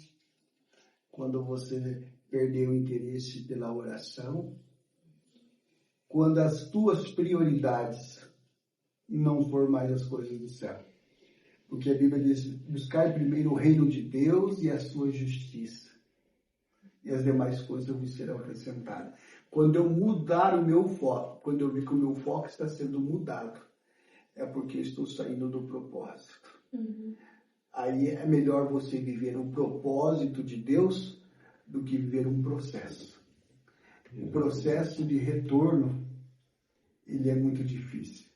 quando você perdeu o interesse pela oração, quando as tuas prioridades não for mais as coisas do céu. Porque a Bíblia diz, buscar primeiro o reino de Deus e a sua justiça. E as demais coisas vos serão acrescentadas. Quando eu mudar o meu foco, quando eu ver que o meu foco está sendo mudado, é porque eu estou saindo do propósito. Uhum. Aí é melhor você viver um propósito de Deus do que viver um processo. O processo de retorno, ele é muito difícil.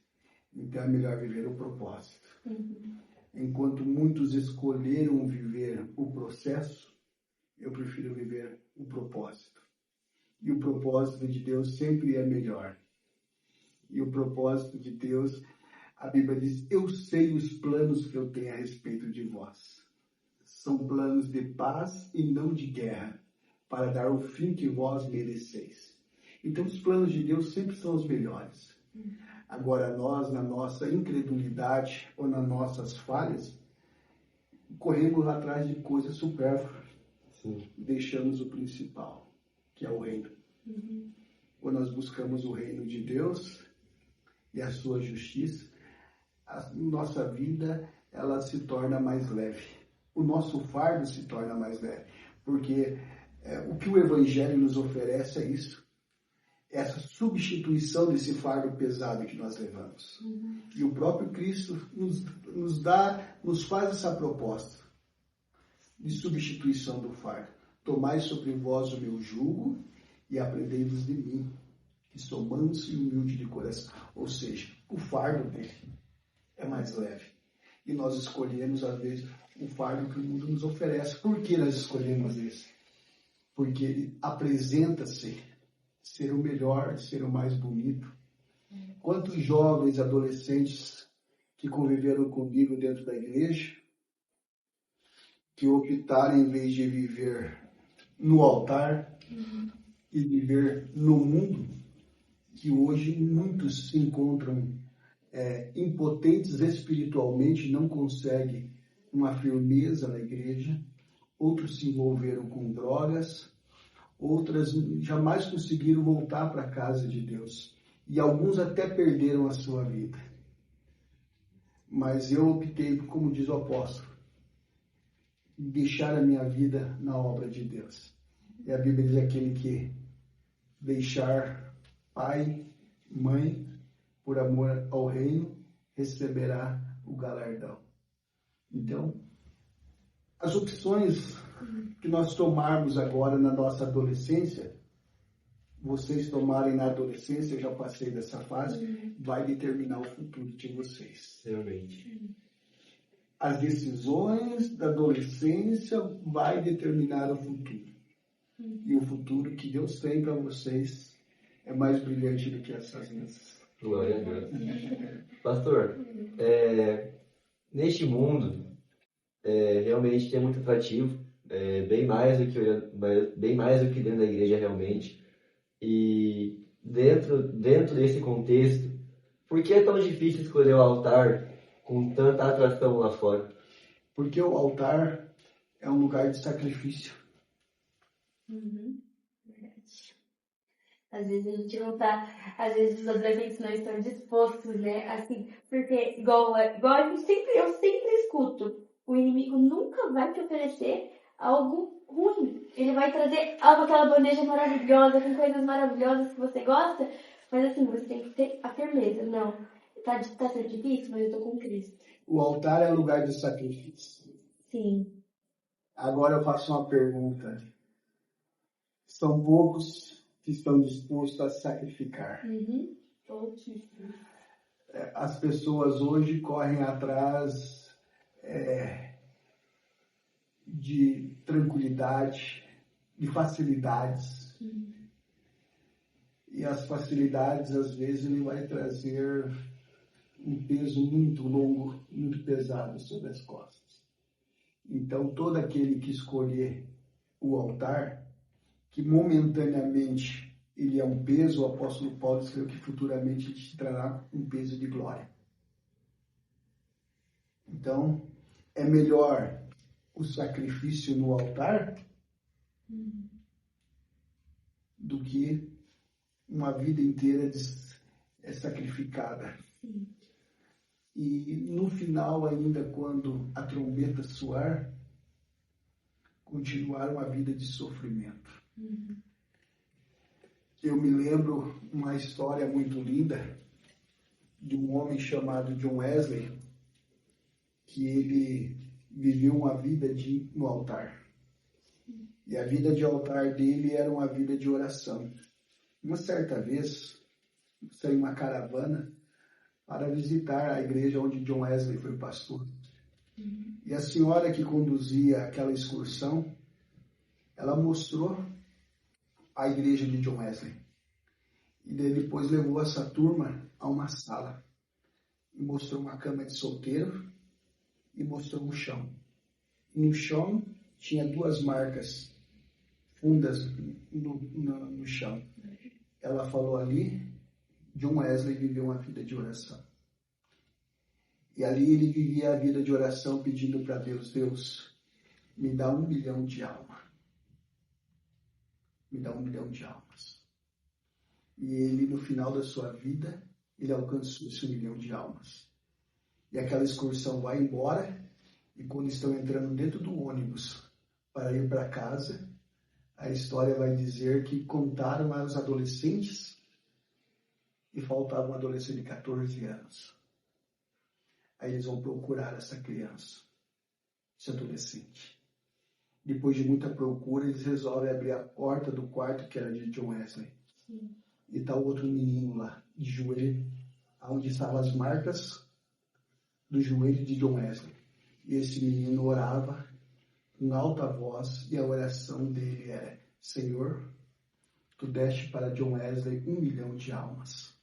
Então é melhor viver o propósito. Uhum. Enquanto muitos escolheram viver o processo, eu prefiro viver o propósito. E o propósito de Deus sempre é melhor. E o propósito de Deus, a Bíblia diz, eu sei os planos que eu tenho a respeito de vós. São planos de paz e não de guerra, para dar o fim que vós mereceis. Então os planos de Deus sempre são os melhores. Agora nós, na nossa incredulidade ou nas nossas falhas, corremos atrás de coisas supérfluas. Sim. Deixamos o principal, que é o reino. Uhum. Quando nós buscamos o reino de Deus e a sua justiça, a nossa vida ela se torna mais leve. O nosso fardo se torna mais leve. Porque o que o Evangelho nos oferece é isso. Essa substituição desse fardo pesado que nós levamos. Uhum. E o próprio Cristo nos faz essa proposta de substituição do fardo. Tomai sobre vós o meu jugo e aprendei-vos de mim, que sou manso e humilde de coração. Ou seja, o fardo dele é mais leve. E nós escolhemos, às vezes, o fardo que o mundo nos oferece. Por que nós escolhemos esse? Porque ele apresenta-se ser o melhor, ser o mais bonito. Quantos jovens, adolescentes que conviveram comigo dentro da igreja, que optaram, em vez de viver no altar e viver no mundo, que hoje muitos se encontram impotentes espiritualmente, não conseguem uma firmeza na igreja, outros se envolveram com drogas, outras jamais conseguiram voltar para a casa de Deus. E alguns até perderam a sua vida. Mas eu optei, como diz o apóstolo, deixar a minha vida na obra de Deus. E a Bíblia diz aquele que deixar pai, mãe, por amor ao reino, receberá o galardão. Então, as opções que nós tomarmos agora na nossa adolescência, vocês tomarem na adolescência, eu já passei dessa fase, vai determinar o futuro de vocês. Realmente. As decisões da adolescência vai determinar o futuro. E o futuro que Deus tem para vocês é mais brilhante do que essas luzes. Glória a Deus. Pastor, neste mundo, realmente tem muito atrativo, bem mais do que dentro da igreja realmente. E dentro desse contexto, por que é tão difícil escolher o altar com tanta atração lá fora? Porque o altar é um lugar de sacrifício. Verdade. Às vezes a gente não tá, às vezes os adolescentes não estão dispostos, né? Assim, porque igual eu sempre escuto, o inimigo nunca vai te oferecer algo ruim. Ele vai trazer aquela bandeja maravilhosa, com coisas maravilhosas que você gosta, mas assim, você tem que ter a firmeza. Não, tá sendo difícil, mas eu tô com Cristo. O altar é lugar de sacrifício. Sim. Agora eu faço uma pergunta. São poucos que estão dispostos a sacrificar. Pouquíssimo. As pessoas hoje correm atrás de tranquilidade, de facilidades. E as facilidades, às vezes, ele vai trazer um peso muito longo, muito pesado sobre as costas. Então, todo aquele que escolher o altar, que momentaneamente ele é um peso, o apóstolo Paulo escreveu que futuramente ele te trará um peso de glória. Então, é melhor o sacrifício no altar do que uma vida inteira sacrificada. E no final, ainda quando a trombeta soar, continuar uma vida de sofrimento. Eu me lembro uma história muito linda de um homem chamado John Wesley, que ele viveu uma vida no altar. E a vida de altar dele era uma vida de oração. Uma certa vez, saiu uma caravana para visitar a igreja onde John Wesley foi pastor. E a senhora que conduzia aquela excursão, ela mostrou a igreja de John Wesley. E daí depois levou essa turma a uma sala. E mostrou uma cama de solteiro e mostrou um chão. E no chão tinha 2 marcas fundas no chão. Ela falou ali, John Wesley viveu uma vida de oração. E ali ele vivia a vida de oração pedindo para Deus, Deus, me dá 1 milhão de almas. Me dá 1 milhão de almas. E ele, no final da sua vida, ele alcançou esse 1 milhão de almas. E aquela excursão vai embora, e quando estão entrando dentro do ônibus para ir para casa, a história vai dizer que contaram aos adolescentes e faltava um adolescente de 14 anos. Aí eles vão procurar essa criança, esse adolescente. Depois de muita procura, eles resolvem abrir a porta do quarto que era de John Wesley. E está o outro menino lá, de joelho, onde estavam as marcas do joelho de John Wesley. E esse menino orava em alta voz, e a oração dele era, Senhor, tu deste para John Wesley 1 milhão de almas.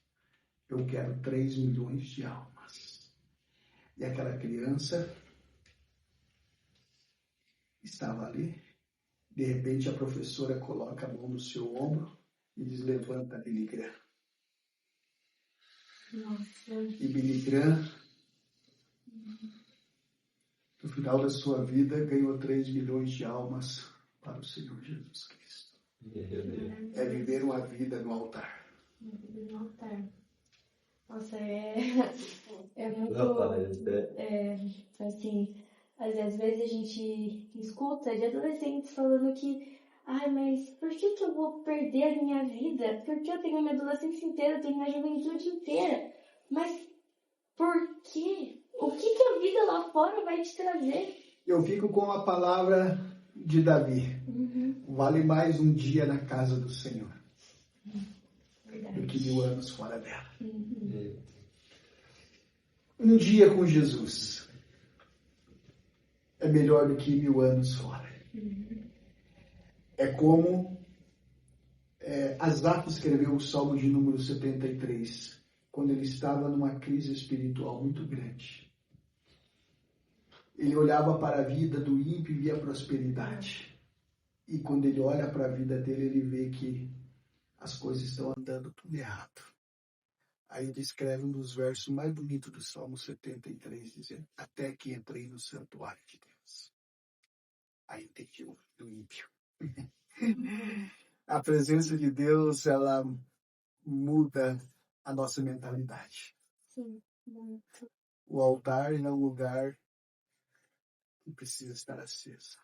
Eu quero 3 milhões de almas. E aquela criança estava ali. De repente a professora coloca a mão no seu ombro e diz, levanta, Billy Graham. E Billy Graham, no final da sua vida, ganhou 3 milhões de almas para o Senhor Jesus Cristo. É viver uma vida no altar. No altar. Nossa, é muito... assim, às vezes a gente escuta de adolescentes falando que mas por que eu vou perder a minha vida? Porque eu tenho a minha adolescência inteira, eu tenho a minha juventude inteira. Mas por quê? O que a vida lá fora vai te trazer? Eu fico com a palavra de Davi. Vale mais um dia na casa do Senhor do que 1000 anos fora dela. Um dia com Jesus é melhor do que 1000 anos fora. É como Asaf escreveu o Salmo de número 73, quando ele estava numa crise espiritual muito grande. Ele olhava para a vida do ímpio e via prosperidade. E quando ele olha para a vida dele, ele vê que as coisas estão andando tudo errado. Aí ele escreve um dos versos mais bonitos do Salmo 73, dizendo: até que entrei no santuário de Deus. Aí entendi do ímpio. A presença de Deus, ela muda a nossa mentalidade. Sim, muito. O altar é um lugar que precisa estar aceso.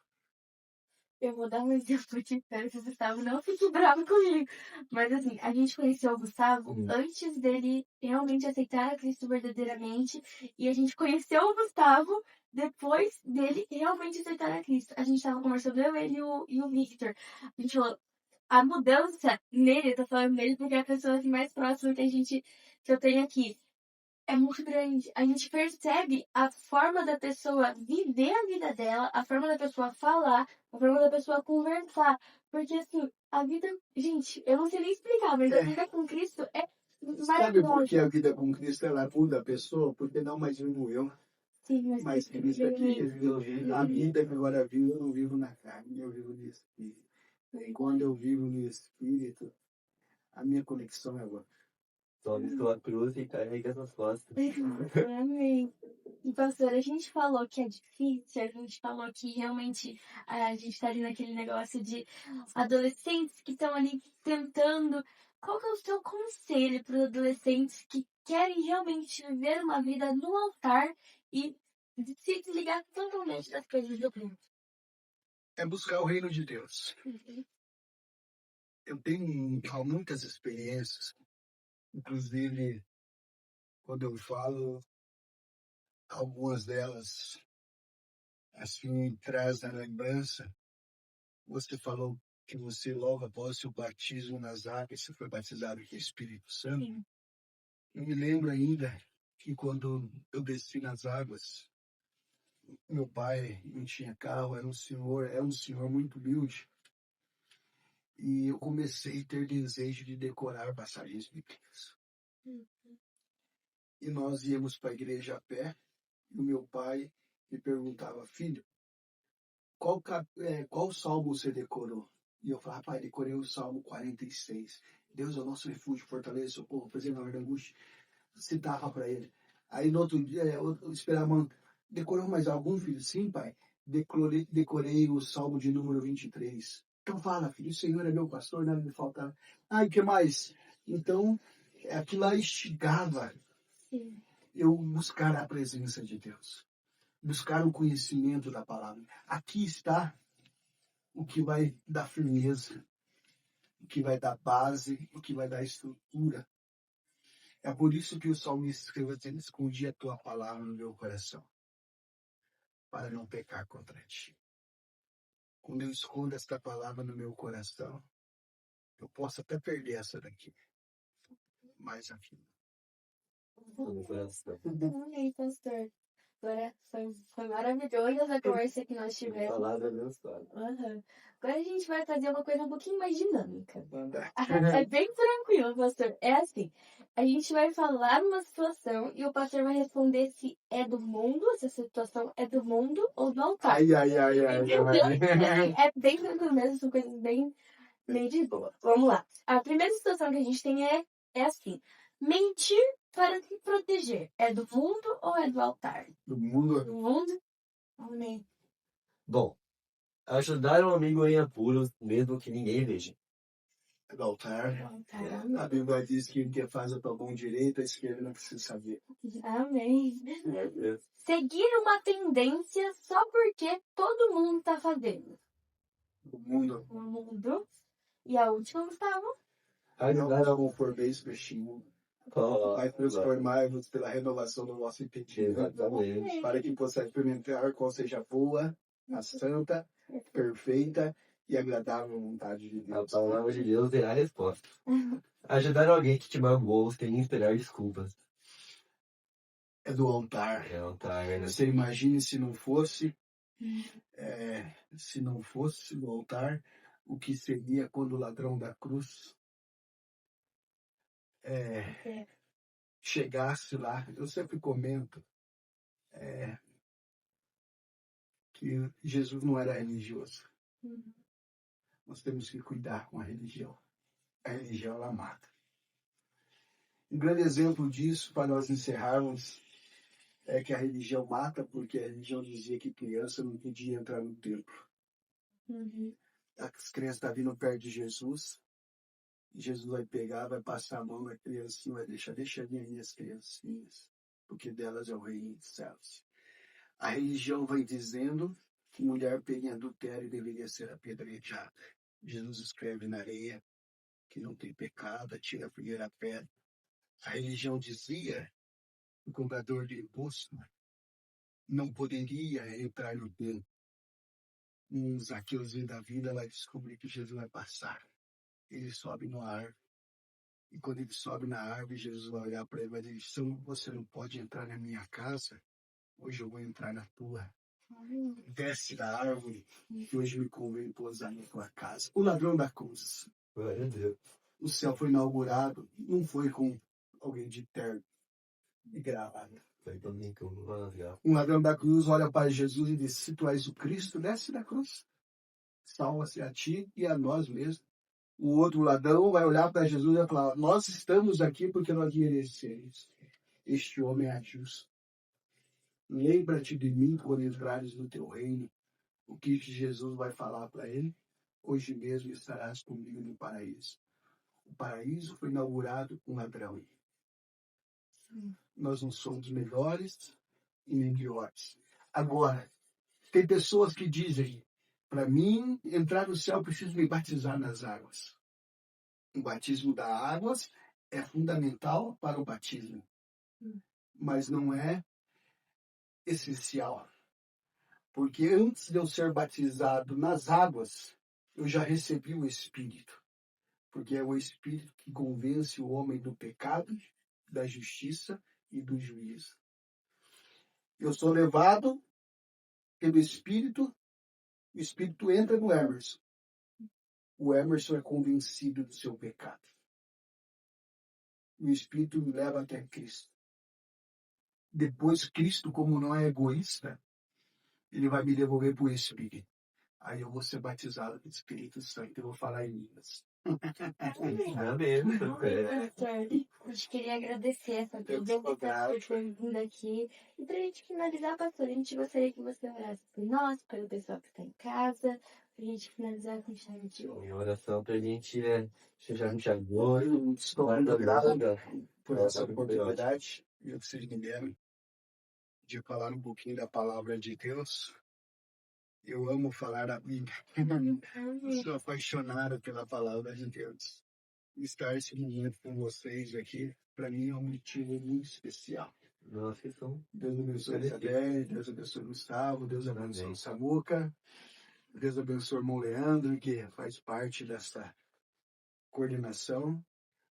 Eu vou dar um exemplo de espero que o Gustavo não fique bravo comigo. Mas assim, a gente conheceu o Gustavo antes dele realmente aceitar a Cristo verdadeiramente. E a gente conheceu o Gustavo depois dele realmente aceitar a Cristo. A gente tava conversando, eu, ele e o Victor. A gente falou, a mudança nele, eu tô falando nele porque é a pessoa assim, mais próxima que eu tenho aqui. É muito grande. A gente percebe a forma da pessoa viver a vida dela, a forma da pessoa falar, a forma da pessoa conversar. Porque, assim, a vida... Gente, eu não sei nem explicar, mas a vida com Cristo é Sabe por que a maravilhosa. vida com Cristo ela muda a pessoa? Porque não mais vivo eu, Sim, mas Cristo é que vive. A vida que agora vivo, eu não vivo na carne, eu vivo no Espírito. E quando eu vivo no Espírito, a minha conexão é outra. Sobe sua cruz e carrega essas costas. Amém. E, pastor, a gente falou que é difícil, a gente falou que realmente a gente tá ali naquele negócio de adolescentes que estão ali tentando. Qual que é o seu conselho para os adolescentes que querem realmente viver uma vida no altar e se desligar totalmente das coisas do mundo? É buscar o reino de Deus. Eu tenho muitas experiências, inclusive quando eu falo, algumas delas assim traz na lembrança. Você falou que você logo após o batismo nas águas, você foi batizado com o Espírito Santo. Sim. Eu me lembro ainda que quando eu desci nas águas, meu pai não tinha carro, era um senhor muito humilde. E eu comecei a ter desejo de decorar passagens bíblicas. E nós íamos para a igreja a pé, e o meu pai me perguntava: filho, qual salmo você decorou? E eu falava: pai, decorei o Salmo 46. Deus é o nosso refúgio, fortaleza, socorro, presente na hora da angústia. Citava para ele. Aí no outro dia eu esperava: decorou mais algum, filho? Sim, pai. Decorei o Salmo de número 23. Então fala, filho, o Senhor é meu pastor, nada me faltará. Ai, que mais? Então, aquilo lá instigava eu buscar a presença de Deus. Buscar o conhecimento da palavra. Aqui está o que vai dar firmeza, o que vai dar base, o que vai dar estrutura. É por isso que o salmista escreveu dizendo: escondi a tua palavra no meu coração, para não pecar contra ti. Quando eu escondo esta palavra no meu coração, eu posso até perder essa daqui, mas aqui. Amém, pastor. Agora foi maravilhoso essa conversa que nós tivemos. Palavra abençoada. Agora a gente vai fazer uma coisa um pouquinho mais dinâmica. Manda. É bem tranquilo, pastor. É assim, a gente vai falar uma situação e o pastor vai responder se é do mundo, se a situação é do mundo ou do altar. Ai. É bem tranquilo mesmo, são coisas bem de boa. Vamos lá. A primeira situação que a gente tem é assim: mentir para se proteger. É do mundo ou é do altar? Do mundo. Do mundo? Amém. Bom, ajudar um amigo em apuros, mesmo que ninguém veja. Do altar. Do altar. A Bíblia diz que quem faz a tua mão direita, a esquerda não precisa saber. Amém. Meu Deus. Seguir uma tendência só porque todo mundo tá fazendo. Do mundo. O mundo. E a última, Gustavo? Ajudar Não por bem peixinho. Vai transformar-vos pela renovação do nosso entendimento. Exatamente. Para que possa experimentar qual seja a boa, a santa, perfeita e agradável vontade de A Deus. palavra de Deus é a resposta. Ajudar alguém que te magoou sem esperar desculpas. É do altar. É altar, né? Você imagine se não fosse do altar, o que seria quando o ladrão da cruz chegasse lá. Eu sempre comento que Jesus não era religioso. Nós temos que cuidar com a religião. A religião, ela mata. Um grande exemplo disso, para nós encerrarmos, é que a religião mata, porque a religião dizia que criança não podia entrar no templo. As crianças estão vindo perto de Jesus, e Jesus vai pegar, vai passar a mão na criancinha, vai deixa vir aí as criancinhas, porque delas é o reino dos céus. A religião vai dizendo que mulher pega em adultério deveria ser apedrejada. Jesus escreve na areia que não tem pecado, atira a primeira pedra. A religião dizia que o cobrador de imposto não poderia entrar no templo. Um Zaqueuzinho da vida vai descobrir que Jesus vai passar. Ele sobe no árvore. E quando ele sobe na árvore, Jesus vai olhar para ele e vai dizer: você não pode entrar na minha casa, hoje eu vou entrar na tua. Desce da árvore, que hoje me convém pousar na tua casa. O ladrão da cruz. Glória a Deus. O céu foi inaugurado, não foi com alguém de terno e gravata. Um ladrão da cruz olha para Jesus e diz: se tu és o Cristo, desce da cruz. Salva-se a ti e a nós mesmos. O outro ladrão vai olhar para Jesus e vai falar: nós estamos aqui porque nós merecemos. Este homem é justo. Lembra-te de mim quando entrares no teu reino. O que Jesus vai falar para ele? Hoje mesmo estarás comigo no paraíso. O paraíso foi inaugurado com um ladrão. Nós não somos melhores e nem piores. Agora, tem pessoas que dizem: para mim entrar no céu, eu preciso me batizar nas águas. O batismo das águas é fundamental para o batismo, mas não é essencial. Porque antes de eu ser batizado nas águas, eu já recebi o Espírito. Porque é o Espírito que convence o homem do pecado, da justiça e do juízo. Eu sou levado pelo Espírito, o Espírito entra no Emerson. O Emerson é convencido do seu pecado. O Espírito me leva até Cristo. Depois, Cristo, como não é egoísta, ele vai me devolver para o Espírito. Aí eu vou ser batizado pelo Espírito Santo. Eu vou falar em línguas. Amém. A gente queria agradecer essa presença por ter vindo aqui. E pra gente finalizar, pastor, a gente gostaria que você orasse por nós, pelo pessoal que está em casa, pra gente finalizar com chave de ouro. Minha oração pra gente é fechar com chave de ouro. Estou muito obrigado por essa oportunidade que vocês me deram de falar um pouquinho da palavra de Deus. Eu amo falar a Bíblia. Sou apaixonado pela palavra de Deus. Estar esse momento com vocês aqui, para mim, é um motivo muito especial. Nossa, que são. Deus abençoe Isabel, Deus abençoe Gustavo, Deus abençoe Samuca, Deus abençoe o irmão Leandro, que faz parte dessa coordenação.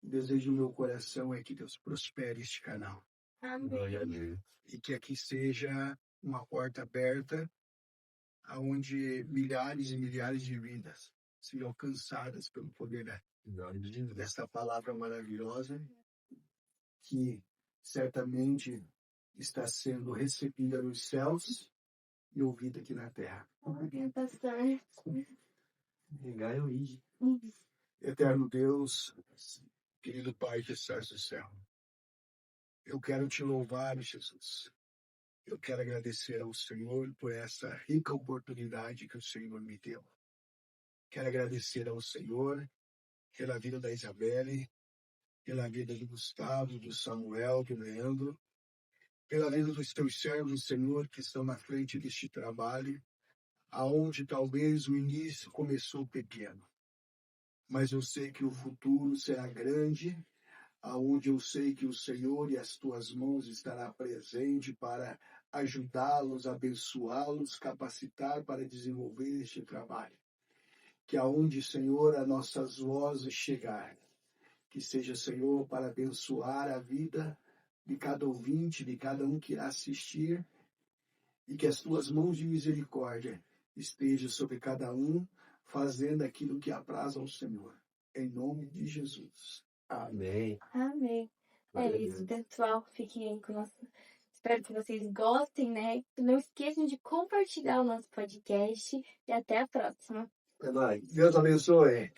O desejo do meu coração é que Deus prospere este canal. Amém. E que aqui seja uma porta aberta onde milhares e milhares de vidas sejam alcançadas pelo poder desta palavra maravilhosa, que certamente está sendo recebida nos céus e ouvida aqui na terra. Amém, pastor. Eterno Deus, querido Pai que estás no céu, eu quero te louvar, Jesus. Eu quero agradecer ao Senhor por essa rica oportunidade que o Senhor me deu. Quero agradecer ao Senhor pela vida da Isabelle, pela vida do Gustavo, do Samuel, do Leandro, pela vida dos teus servos, Senhor, que estão na frente deste trabalho, aonde talvez o início começou pequeno. Mas eu sei que o futuro será grande, aonde eu sei que o Senhor e as tuas mãos estará presente para ajudá-los, abençoá-los, capacitar para desenvolver este trabalho. Que aonde, Senhor, as nossas vozes chegarem, que seja, Senhor, para abençoar a vida de cada ouvinte, de cada um que irá assistir, e que as tuas mãos de misericórdia estejam sobre cada um, fazendo aquilo que apraz ao Senhor. Em nome de Jesus. Amém. Amém. Glória É a isso, Deus. pessoal. Fiquem aí com o nosso. Espero que vocês gostem, né? Não esqueçam de compartilhar o nosso podcast e até a próxima. É nóis. Deus abençoe.